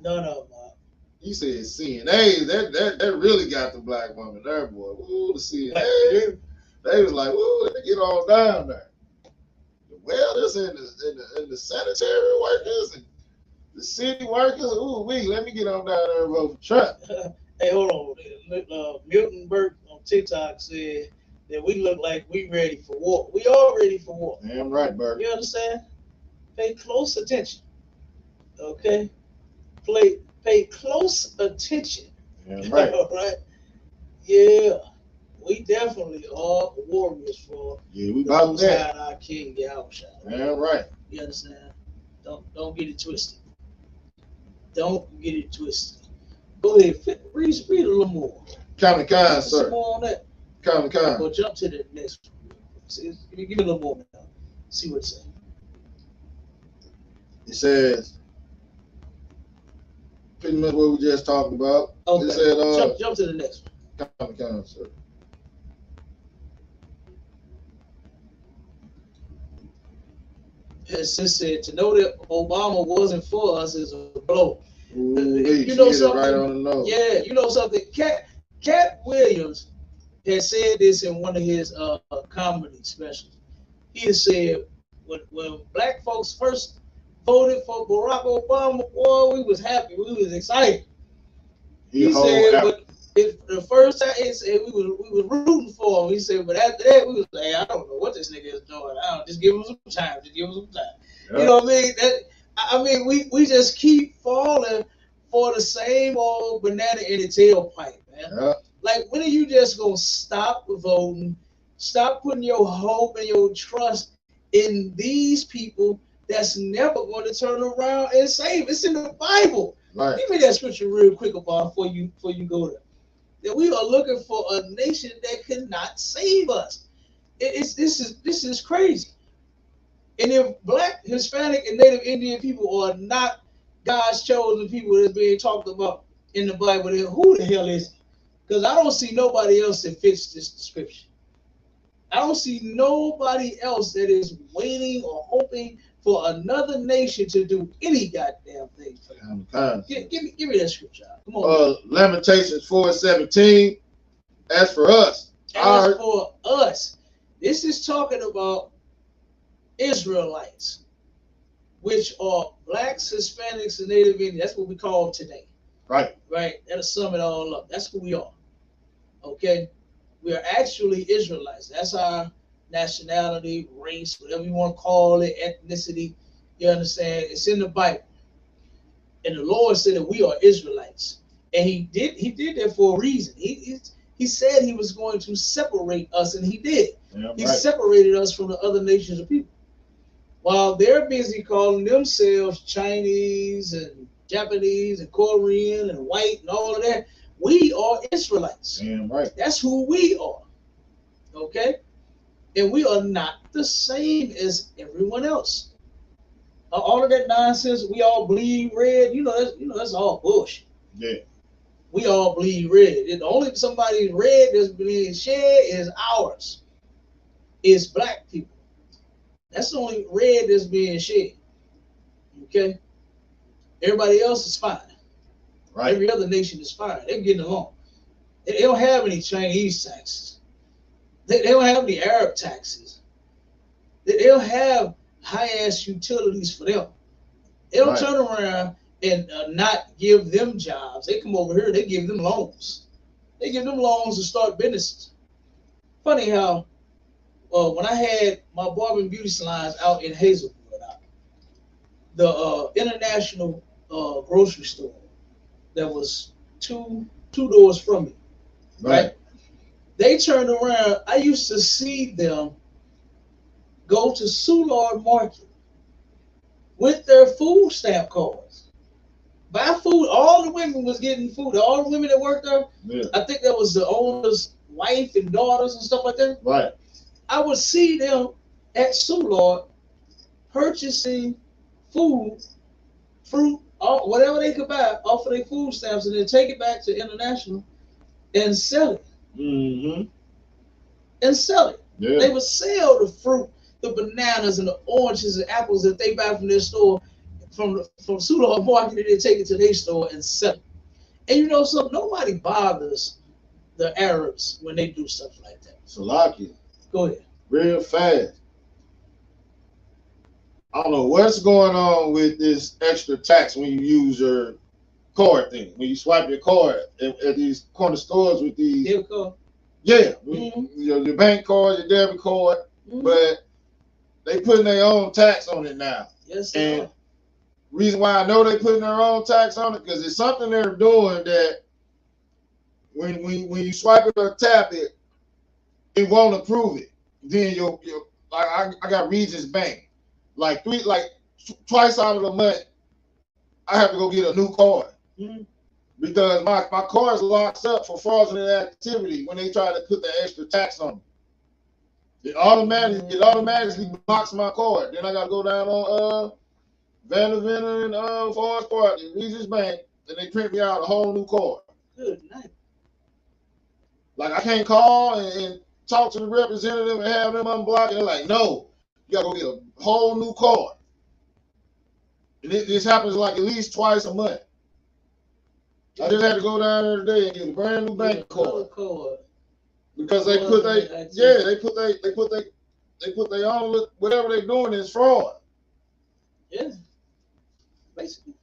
No, He said CNAs. That really got the black woman there, boy. Ooh, the CNAs. They was like, "Ooh, let me get on down there." The welders and the sanitary workers and the city workers. Ooh, let me get on down there and vote for Trump. Hey, hold on. Milton Burke on TikTok said that we look like we ready for war. We are ready for war. Damn right, Burke. You understand? Pay close attention. Okay? Pay close attention. Damn right. All right? Yeah. We definitely are warriors for we about that. Our King Yahushua. Damn right. You understand? Don't get it twisted. Don't get it twisted. Go ahead, read a little more. Kind, sir. Some more on that. Kind. Go jump to the next one. Give me a little more now. See what it says. It says pretty much what we just talked about. Okay. It said, jump to the next one. Kind, sir. It said to know that Obama wasn't for us is a blow. Ooh, you know something? Right on the nose. Yeah, you know something. Cat Williams had said this in one of his comedy specials. He had said when black folks first voted for Barack Obama, boy, we was happy, we was excited. He said, but the first time he said we was rooting for him. He said, but after that we was like, hey, I don't know what this nigga is doing. I don't just give him some time. Yep. You know what I mean? We just keep falling for the same old banana in the tailpipe, man. Yep. Like, when are you just gonna stop voting? Stop putting your hope and your trust in these people that's never going to turn around and save. It's in the Bible. Right. Give me that scripture real quick about before you go there. That we are looking for a nation that cannot save us. This is crazy. And if Black, Hispanic, and Native Indian people are not God's chosen people that's being talked about in the Bible, then who the hell is it? Because I don't see nobody else that fits this description. I don't see nobody else that is waiting or hoping for another nation to do any goddamn thing for them. Give me that scripture. Come on. Lamentations 4:17. As for us. As for us. This is talking about Israelites, which are blacks, Hispanics, and Native Indians. That's what we call them today. Right. Right. That'll sum it all up. That's who we are. Okay. We are actually Israelites. That's our nationality, race, whatever you want to call it, ethnicity. You understand? It's in the Bible. And the Lord said that we are Israelites. And he did that for a reason. He said he was going to separate us, and he did. Yeah, he separated us from the other nations of people. While they're busy calling themselves Chinese and Japanese and Korean and white and all of that, we are Israelites. Damn right. That's who we are. Okay? And we are not the same as everyone else. All of that nonsense, we all bleed red, that's all bullshit. Yeah. We all bleed red. The only somebody red that's being shed is ours. It's black people. That's the only red that's being shed. Okay? Everybody else is fine. Right. Every other nation is fine. They're getting along. They don't have any Chinese taxes. They don't have any Arab taxes. They don't have high-ass utilities for them. They don't turn around and not give them jobs. They come over here, they give them loans. They give them loans to start businesses. Funny how when I had my barber and beauty salons out in Hazelwood, the international grocery store that was two doors from me, right? They turned around. I used to see them go to Soulard Market with their food stamp cards, buy food. All the women was getting food. All the women that worked there, I think that was the owner's wife and daughters and stuff like that. Right. I would see them at Soulard purchasing food, fruit, whatever they could buy off of their food stamps, and then take it back to international and sell it. Mm-hmm. And sell it. Yeah. They would sell the fruit, the bananas and the oranges and apples that they buy from their store, from Soulard Market, and they take it to their store and sell it. And you know something? Nobody bothers the Arabs when they do stuff like that. Salakia. Go ahead. Real fast. I don't know what's going on with this extra tax when you use your card thing. When you swipe your card at these corner stores with these. Debit card. Yeah. Mm-hmm. Your bank card, your debit card. Mm-hmm. But they putting their own tax on it now. Yes, sir. And reason why I know they putting their own tax on it, because it's something they're doing that when you swipe it or tap it, it won't approve it. Then I got Regis Bank, twice out of the month, I have to go get a new card. Mm-hmm. Because my card is locked up for fraudulent activity when they try to put the extra tax on it. It automatically blocks my card. Then I gotta go down on Vanderbilt and Forest Park and Regis Bank, and they print me out a whole new card. Good night. Like I can't call and talk to the representative and have them unblock it. They're like, no, you gotta go get a whole new card. And this happens like at least twice a month. I just had to go down there today and get a brand new bank card. Because they put their own, whatever they're doing is fraud. Yeah. Basically.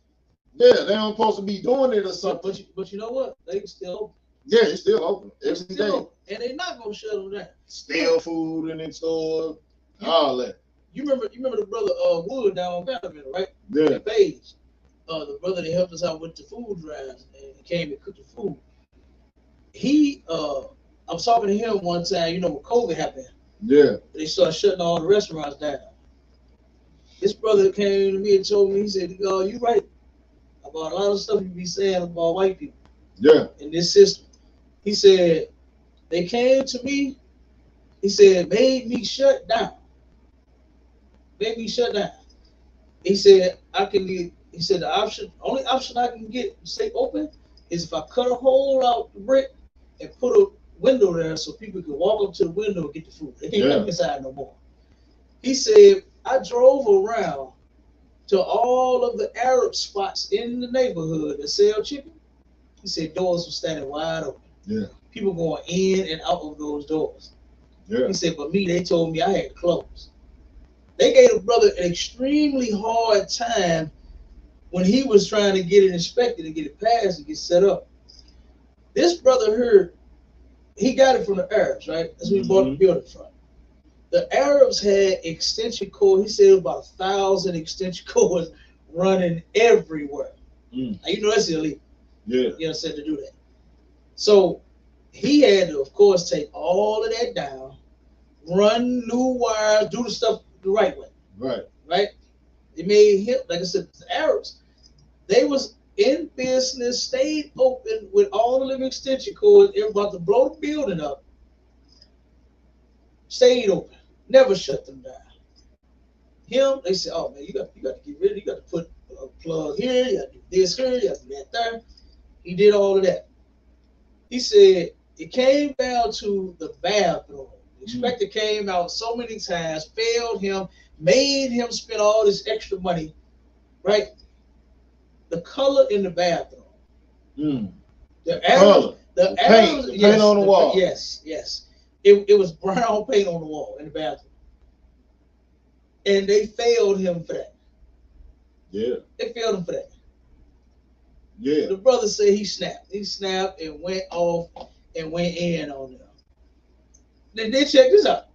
Yeah, they don't supposed to be doing it or something. But you know what? They can still open. Yeah, it's still open every day. And they're not gonna shut them down. Steal food in the store, all that. You remember the brother Wood down on Vanderbilt, right? Yeah. The page. The brother that helped us out with the food drives and came and cooked the food. I was talking to him one time, when COVID happened. Yeah. They started shutting all the restaurants down. This brother came to me and told me, he said, you right about a lot of stuff you be saying about white people. Yeah. In this system. He said, they came to me, he said, made me shut down. He said, the only option I can get to stay open is if I cut a hole out the brick and put a window there so people could walk up to the window and get the food. They can't come inside no more. He said, I drove around to all of the Arab spots in the neighborhood that sell chicken. He said doors were standing wide open. Yeah. People going in and out of those doors. Yeah. He said, but me, they told me I had to close. They gave the brother an extremely hard time when he was trying to get it inspected and get it passed and get set up. This brother heard, he got it from the Arabs, right? That's when he bought the building from. The Arabs had extension cords. He said it was about 1,000 extension cords running everywhere. Now, you know that's illegal. Yeah. You know, said to do that. So he had to, of course, take all of that down, run new wires, do the stuff the right way. Right. Right? It made him, like I said, the Arabs, they was in business, stayed open with all the living extension cords. They were about to blow the building up. Stayed open. Never shut them down. Him, they said, oh man, you got to get rid of it. You got to put a plug here, you got to do this here, you got to do that there. He did all of that. He said it came down to the bathroom. The inspector came out so many times, failed him, made him spend all this extra money, right? The color in the bathroom. The Arabs, the paint on the wall. Yes. It was brown paint on the wall in the bathroom. And they failed him for that. Yeah. They failed him for that. Yeah. The brother said he snapped. He snapped and went off and went in on them. Then check this out.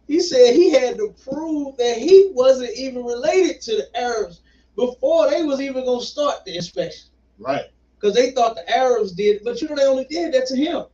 He said he had to prove that he wasn't even related to the Arabs before they was even going to start the inspection. Right. Because they thought the Arabs did it, but you know they only did that to him.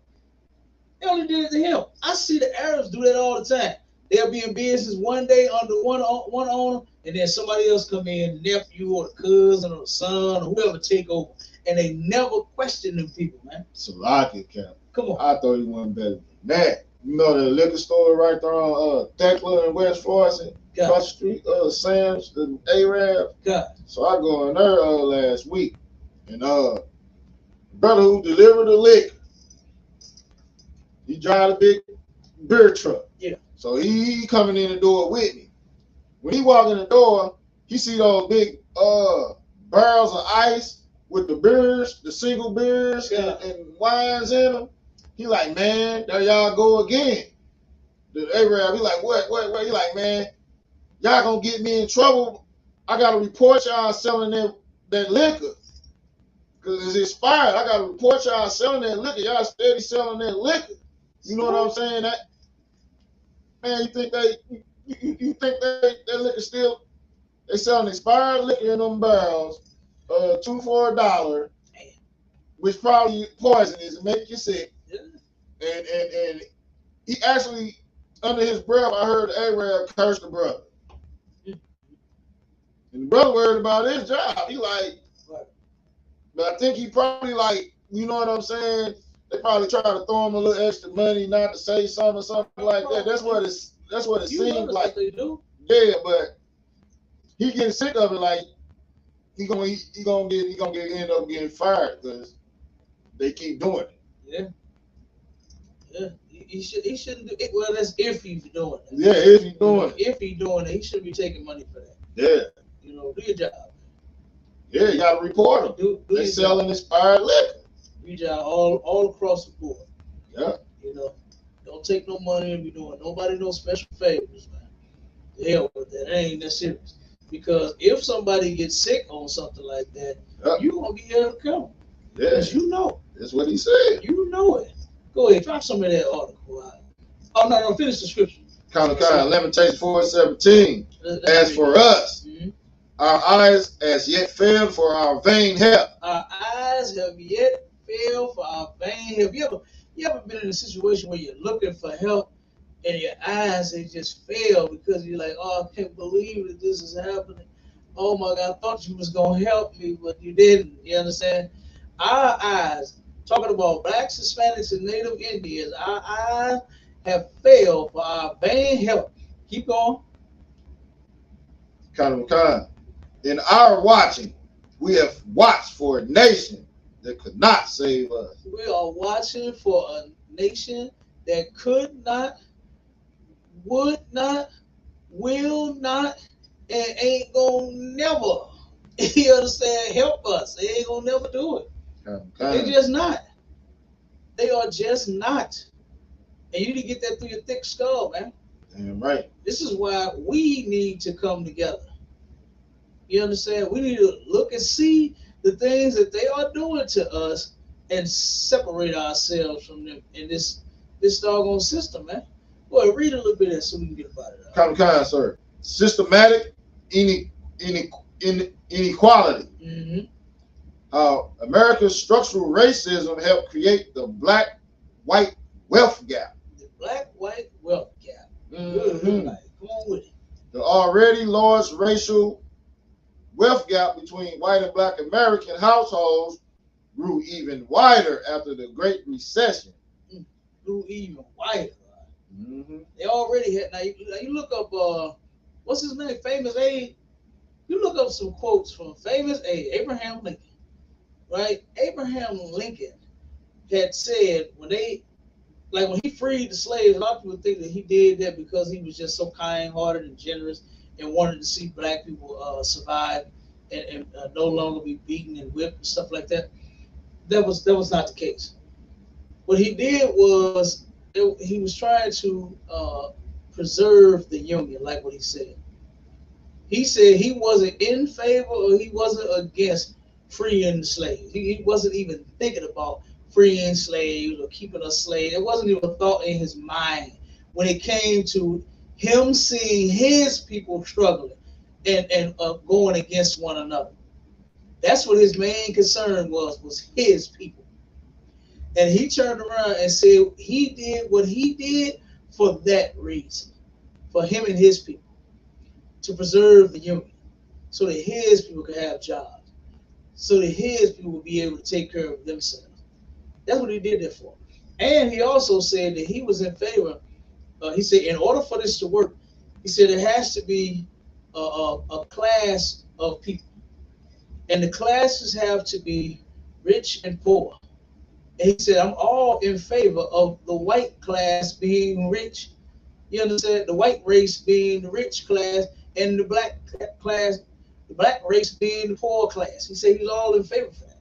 They only did it to him. I see the Arabs do that all the time. They'll be in business one day under one owner, and then somebody else come in, the nephew or the cousin or the son or whoever take over, and they never question them people, man. Salaki, Cap. Come on. I thought he wasn't better than that. You know the liquor store right there on Thekla and West Florissant, across the street, Sam's, the Arab. So I go in there last week, and brother who delivered the liquor, he drive a big beer truck. Yeah. So he coming in the door with me. When he walk in the door, he see those big barrels of ice with the beers, the single beers and wines in them. He like, man, there y'all go again. The Arab, he like, what? He like, man, y'all gonna get me in trouble. I gotta report y'all selling that liquor. Cause it's expired. I gotta report y'all selling that liquor. Y'all steady selling that liquor. You know what I'm saying? That man, you think that liquor still, they selling expired liquor in them barrels, 2 for $1, which probably poisonous and make you sick. And he actually, under his breath, I heard the Arab curse the brother. And the brother worried about his job. He like, but I think he probably like, you know what I'm saying? They probably try to throw him a little extra money not to say something or something like that. That's what it seems like. They do. Yeah, but he getting sick of it. Like he gonna end up getting fired because they keep doing it. Yeah. He shouldn't do it. Well, that's if he's doing it. Yeah, if he's doing it. If he's doing it, he shouldn't be taking money for that. Yeah. You know, do your job. Yeah, you gotta report them. They selling expired liquor. Do your job all across the board. Yeah. You know, don't take no money and be doing nobody no special favors, man. The hell with that. It ain't that serious. Because if somebody gets sick on something like that, you're gonna be held accountable. Yeah. Because you know. That's what he said. You know it. Go ahead, drop some of that article out. Oh no, finish the scripture. Lamentations 4:17. As for us, our eyes as yet failed for our vain help. Our eyes have yet failed for our vain help. You ever been in a situation where you're looking for help and your eyes they just fail because you're like, oh, I can't believe that this is happening. Oh my God, I thought you was gonna help me, but you didn't. You understand? Our eyes. Talking about blacks, Hispanics, and Native Indians, our eyes have failed for our vain help. Keep going. In our watching, we have watched for a nation that could not save us. We are watching for nation that could not, would not, will not, and ain't gonna never, you understand, help us. They ain't gonna never do it. They just not. They are just not. And you need to get that through your thick skull, man. Damn right. This is why we need to come together. You understand? We need to look and see the things that they are doing to us and separate ourselves from them in this doggone system, man. Boy, read a little bit of that so we can get about it. Kind, sir. Systematic inequality. America's structural racism helped create the black-white wealth gap. The black-white wealth gap. Good. Come on with it. The already large racial wealth gap between white and black American households grew even wider after the Great Recession. Grew even wider. They already had. Now you look up what's his name? Famous A. You look up some quotes from Famous A. Abraham Lincoln. Right? Abraham Lincoln had said when he freed the slaves, a lot of people think that he did that because he was just so kind-hearted and generous and wanted to see black people survive and no longer be beaten and whipped and stuff like that. That was not the case. What he did was he was trying to preserve the Union, like what he said. He said he wasn't in favor or he wasn't against freeing slaves. He wasn't even thinking about freeing slaves or keeping us slaves. It wasn't even a thought in his mind when it came to him seeing his people struggling and going against one another. That's what his main concern was his people. And he turned around and said he did what he did for that reason, for him and his people, to preserve the Union, so that his people could have jobs, so that his people would be able to take care of themselves. That's what he did that for. And he also said that he was in favor. He said in order for this to work, he said it has to be a class of people. And the classes have to be rich and poor. And he said, I'm all in favor of the white class being rich. You understand? The white race being the rich class and the black class, the black race being the poor class. He said he's all in favor for that.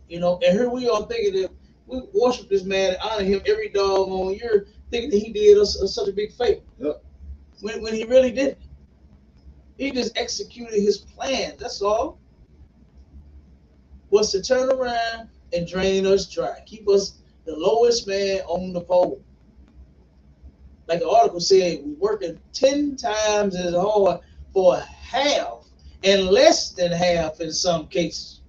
You know, and here we are thinking that we worship this man and honor him every doggone year, thinking that he did us such a big favor. Yep. When he really didn't. He just executed his plan. That's all. Was to turn around and drain us dry, keep us the lowest man on the pole. Like the article said, we're working 10 times as hard for half and less than half in some cases.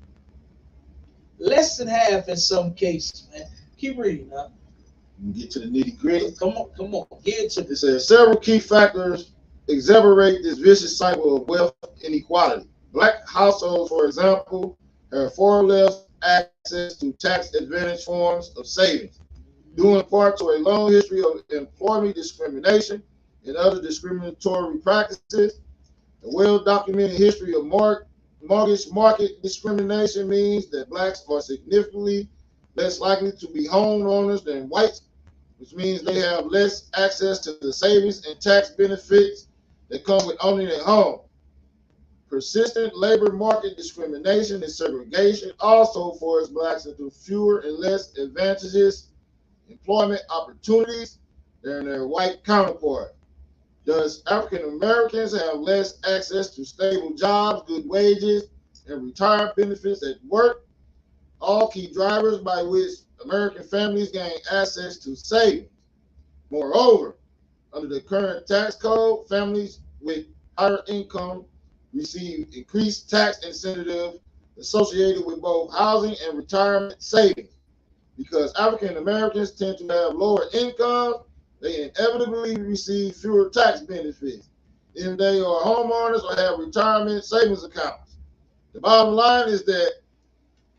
Less than half in some cases, man. Keep reading now. Get to the nitty gritty. Come on. Get to it. Says several key factors exacerbate this vicious cycle of wealth inequality. Black households, for example, have far less access to tax advantage forms of savings, due in part to a long history of employment discrimination and other discriminatory practices. A well-documented history of mortgage market discrimination means that blacks are significantly less likely to be homeowners than whites, which means they have less access to the savings and tax benefits that come with owning a home. Persistent labor market discrimination and segregation also force blacks into fewer and less advantageous employment opportunities than their white counterparts. Thus, African Americans have less access to stable jobs, good wages, and retirement benefits at work, all key drivers by which American families gain access to savings. Moreover, under the current tax code, families with higher income receive increased tax incentives associated with both housing and retirement savings. Because African Americans tend to have lower incomes, they inevitably receive fewer tax benefits if they are homeowners or have retirement savings accounts. The bottom line is that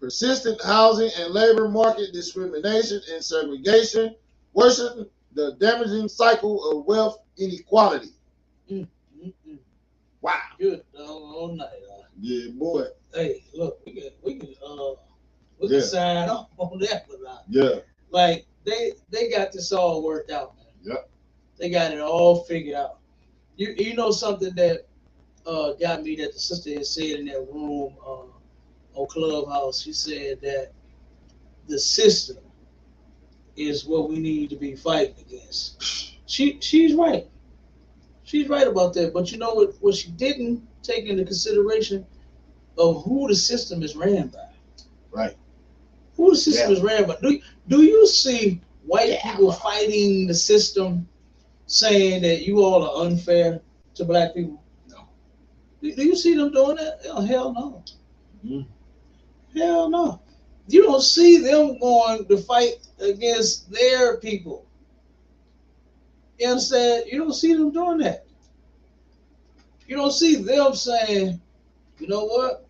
persistent housing and labor market discrimination and segregation worsen the damaging cycle of wealth inequality. Wow. Good all night. Yeah, boy. Hey, look, we can sign off on that one. Yeah. Like they got this all worked out, man. Yep. They got it all figured out. You know something that got me that the sister had said in that room on Clubhouse. She said that the system is what we need to be fighting against. She's right. She's right about that. But you know what she didn't take into consideration of who the system is ran by. Right. Who the system is ran by. Do you see white people fighting the system, saying that you all are unfair to black people? No. Do you see them doing that? Oh, hell no. Mm-hmm. Hell no. You don't see them going to fight against their people. You understand? You don't see them doing that. You don't see them saying, you know what?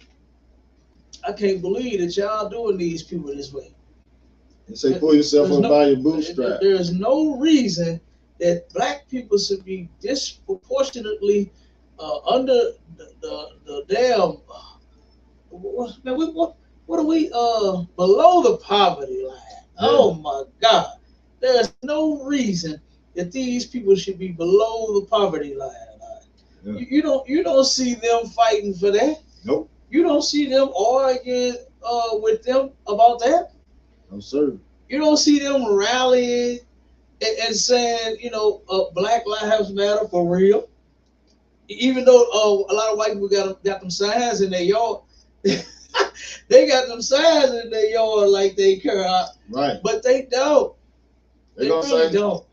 I can't believe that y'all doing these people this way. And say, pull yourself up by your bootstrap. There's no reason that black people should be disproportionately under the damn. What are we below the poverty line? Yeah. Oh my God! There's no reason that these people should be below the poverty line. Yeah. You don't see them fighting for that. Nope. You don't see them arguing with them about that. No, sir. You don't see them rallying and saying, Black Lives Matter for real. Even though a lot of white people got them signs in their yard. They got them signs in their yard like they care out. Right. But they don't. They really don't.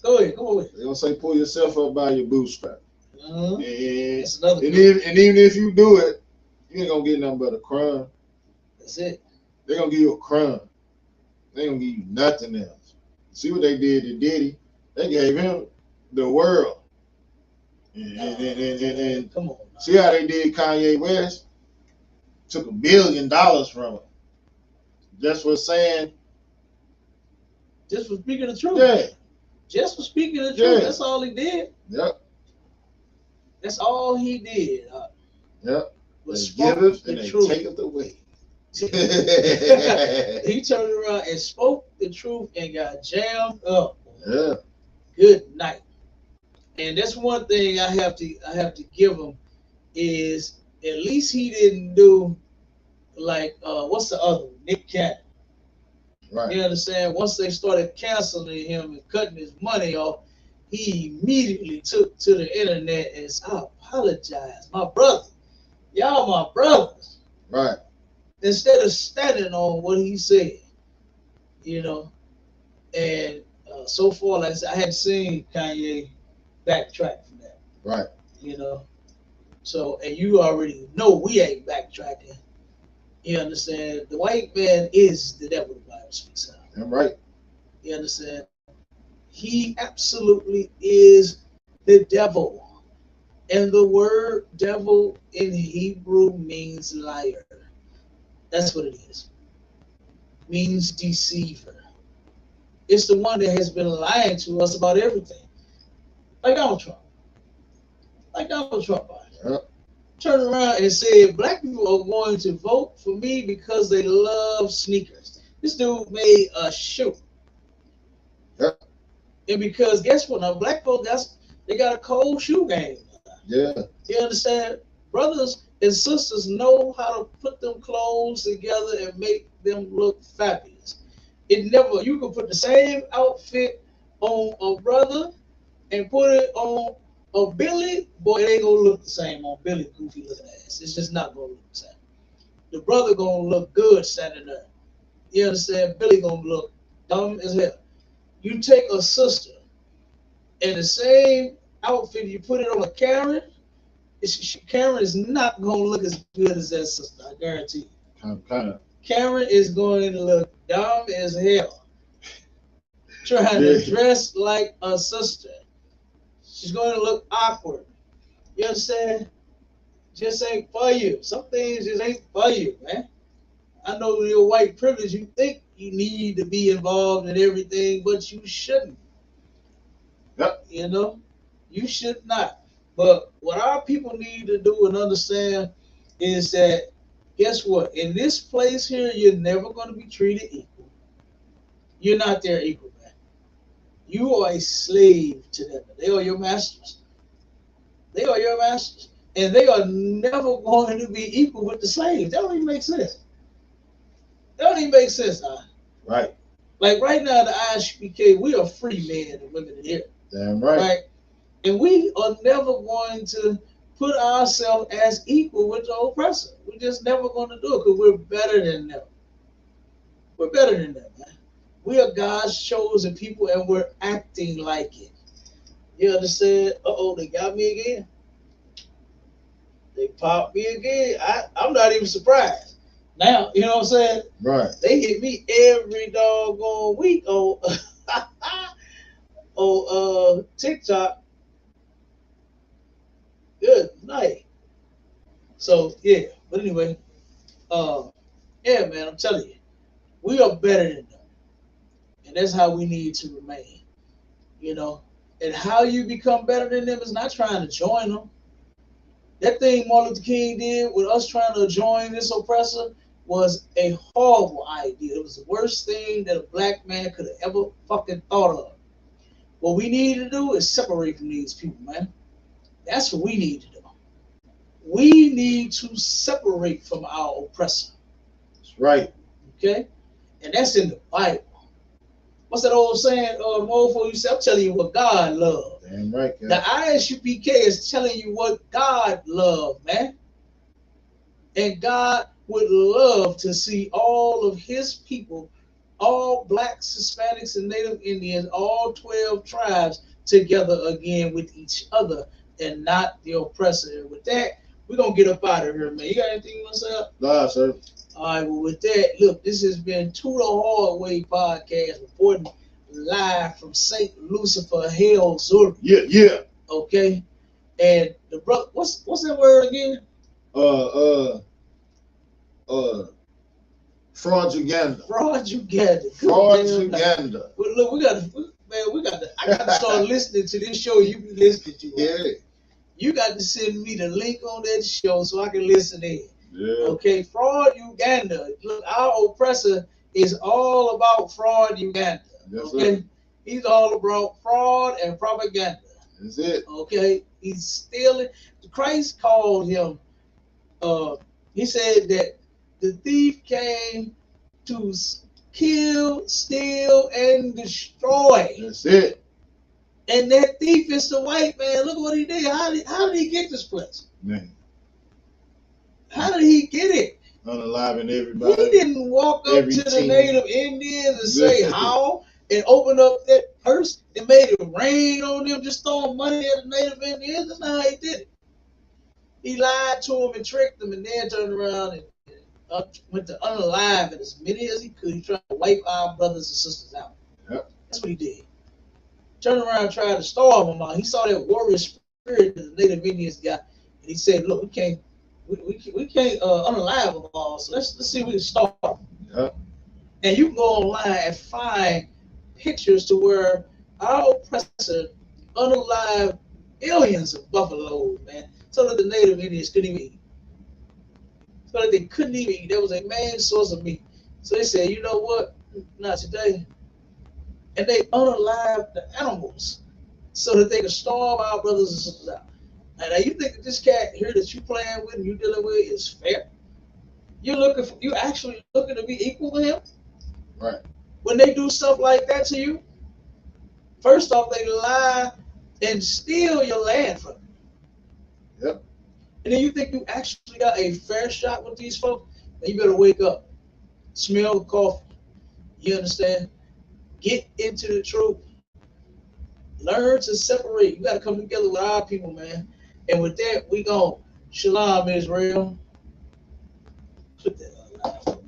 Go ahead. They're going to say, pull yourself up by your bootstrap. Uh-huh. And even if you do it, you ain't going to get nothing but a crumb. That's it. They're going to give you a crumb. They ain't going to give you nothing else. See what they did to Diddy? They gave him the world. And come on. See how they did Kanye West? Took $1 billion from him. Just for saying. Just for speaking the truth. Yeah. Just for speaking the truth. Yeah. That's all he did. Yep. That's all he did. Yep. Was they give it and the they truth. take it away. He turned around and spoke the truth and got jammed up. Yeah. Good night. And that's one thing I have to give him is at least he didn't do like what's the other one? Nick Cannon. Right. You understand? Once they started canceling him and cutting his money off, he immediately took to the internet and said, I apologize, my brother. Y'all my brothers. Right. Instead of standing on what he said, and so far, like I said, I hadn't seen Kanye backtrack from that. Right. So, and you already know we ain't backtracking. You understand? The white man is the devil, the Bible speaks of. I'm right. You understand? He absolutely is the devil. And the word devil in Hebrew means liar. That's what it is. Means deceiver. It's the one that has been lying to us about everything. Like Donald Trump. Yep. Turned around and said, black people are going to vote for me because they love sneakers. This dude made a shoe. Yep. And because guess what? Now black folks, they got a cold shoe game. Yeah. You understand? Brothers and sisters know how to put them clothes together and make them look fabulous. You can put the same outfit on a brother and put it on a Billy, boy, it ain't gonna look the same on Billy goofy looking ass. It's just not gonna look the same. The brother gonna look good standing there. You understand? Billy gonna look dumb as hell. You take a sister and the same outfit, you put it on a Karen, Karen is not gonna look as good as that sister, I guarantee you. Kind of. Karen is going to look dumb as hell. Trying to dress like a sister. She's going to look awkward. You understand? Just ain't for you. Some things just ain't for you, man. I know your white privilege, you think you need to be involved in everything, but you shouldn't. Yep. You should not. But what our people need to do and understand is that, guess what? In this place here, you're never going to be treated equal. You're not their equal, man. You are a slave to them. They are your masters. They are your masters. And they are never going to be equal with the slaves. That don't even make sense. That don't even make sense, huh? Right. Like right now, the ISUPK, we are free men and women in here. Damn right. Right? And we are never going to put ourselves as equal with the oppressor. We're just never going to do it because we're better than them. We're better than them, man. We are God's chosen people and we're acting like it. You understand? Uh-oh, they got me again. They popped me again. I'm not even surprised. Now, you know what I'm saying? Right. They hit me every doggone week on, on TikTok. Good night. So, yeah. But anyway, yeah, man, I'm telling you, we are better than them. And that's how we need to remain, you know. And how you become better than them is not trying to join them. That thing Martin Luther King did with us trying to join this oppressor was a horrible idea. It was the worst thing that a black man could have ever fucking thought of. What we need to do is separate from these people, man. That's what we need to do. We need to separate from our oppressor. That's right. Okay? And that's in the Bible. What's that old saying? The old folks used to say, I'm telling you what God loves. Damn right. The ISUPK is telling you what God loves, man. And God would love to see all of his people, all blacks, Hispanics, and Native Indians, all 12 tribes together again with each other and not the oppressor. And with that, we're going to get up out of here, man. You got anything you want to say? Nah, sir. All right, well, with that, look, this has been To the Hard Way podcast, reporting live from St. Lucifer, Hell, Zurich. Yeah, yeah. Okay? And the brother, what's that word again? Frauduganda. Frauduganda. Frauduganda. Well, look, I got to start listening to this show you be listening to. Right? Yeah. You got to send me the link on that show so I can listen in. Yeah. Okay, Frauduganda. Look, our oppressor is all about Frauduganda. Yes, okay? Sir. He's all about fraud and propaganda. That's it. Okay? He's stealing. Christ called him, he said that the thief came to kill, steal, and destroy. That's it. And that thief is the white man. Look what he did. How did he get this place? Man. How did he get it? Unaliving everybody. He didn't walk up to the Native Indians and say how and open up that purse and made it rain on them, just throwing money at the Native Indians. That's not how he did it. He lied to them and tricked them and then turned around and went to unalive as many as he could. He tried to wipe our brothers and sisters out. Yep. That's what he did. Turned around and tried to starve them out. He saw that warrior spirit that the Native Indians got, and he said, look, we can't unalive them all, so let's see if we can starve them. Yep. And you can go online and find pictures to where our oppressor unalive billions of buffaloes, man, so that the Native Indians couldn't even eat. So that they couldn't even eat. That was a main source of meat. So they said, you know what? Not today. And they unalived the animals so that they could starve our brothers and sisters out. And now you think that this cat here that you playing with and you dealing with is fair? You actually looking to be equal to him? Right. When they do stuff like that to you, first off, they lie and steal your land from you. Yep. And then you think you actually got a fair shot with these folks? Then you better wake up. Smell the coffee. You understand? Get into the truth. Learn to separate. You got to come together with our people, man. And with that, we go. Shalom, Israel. Put that on.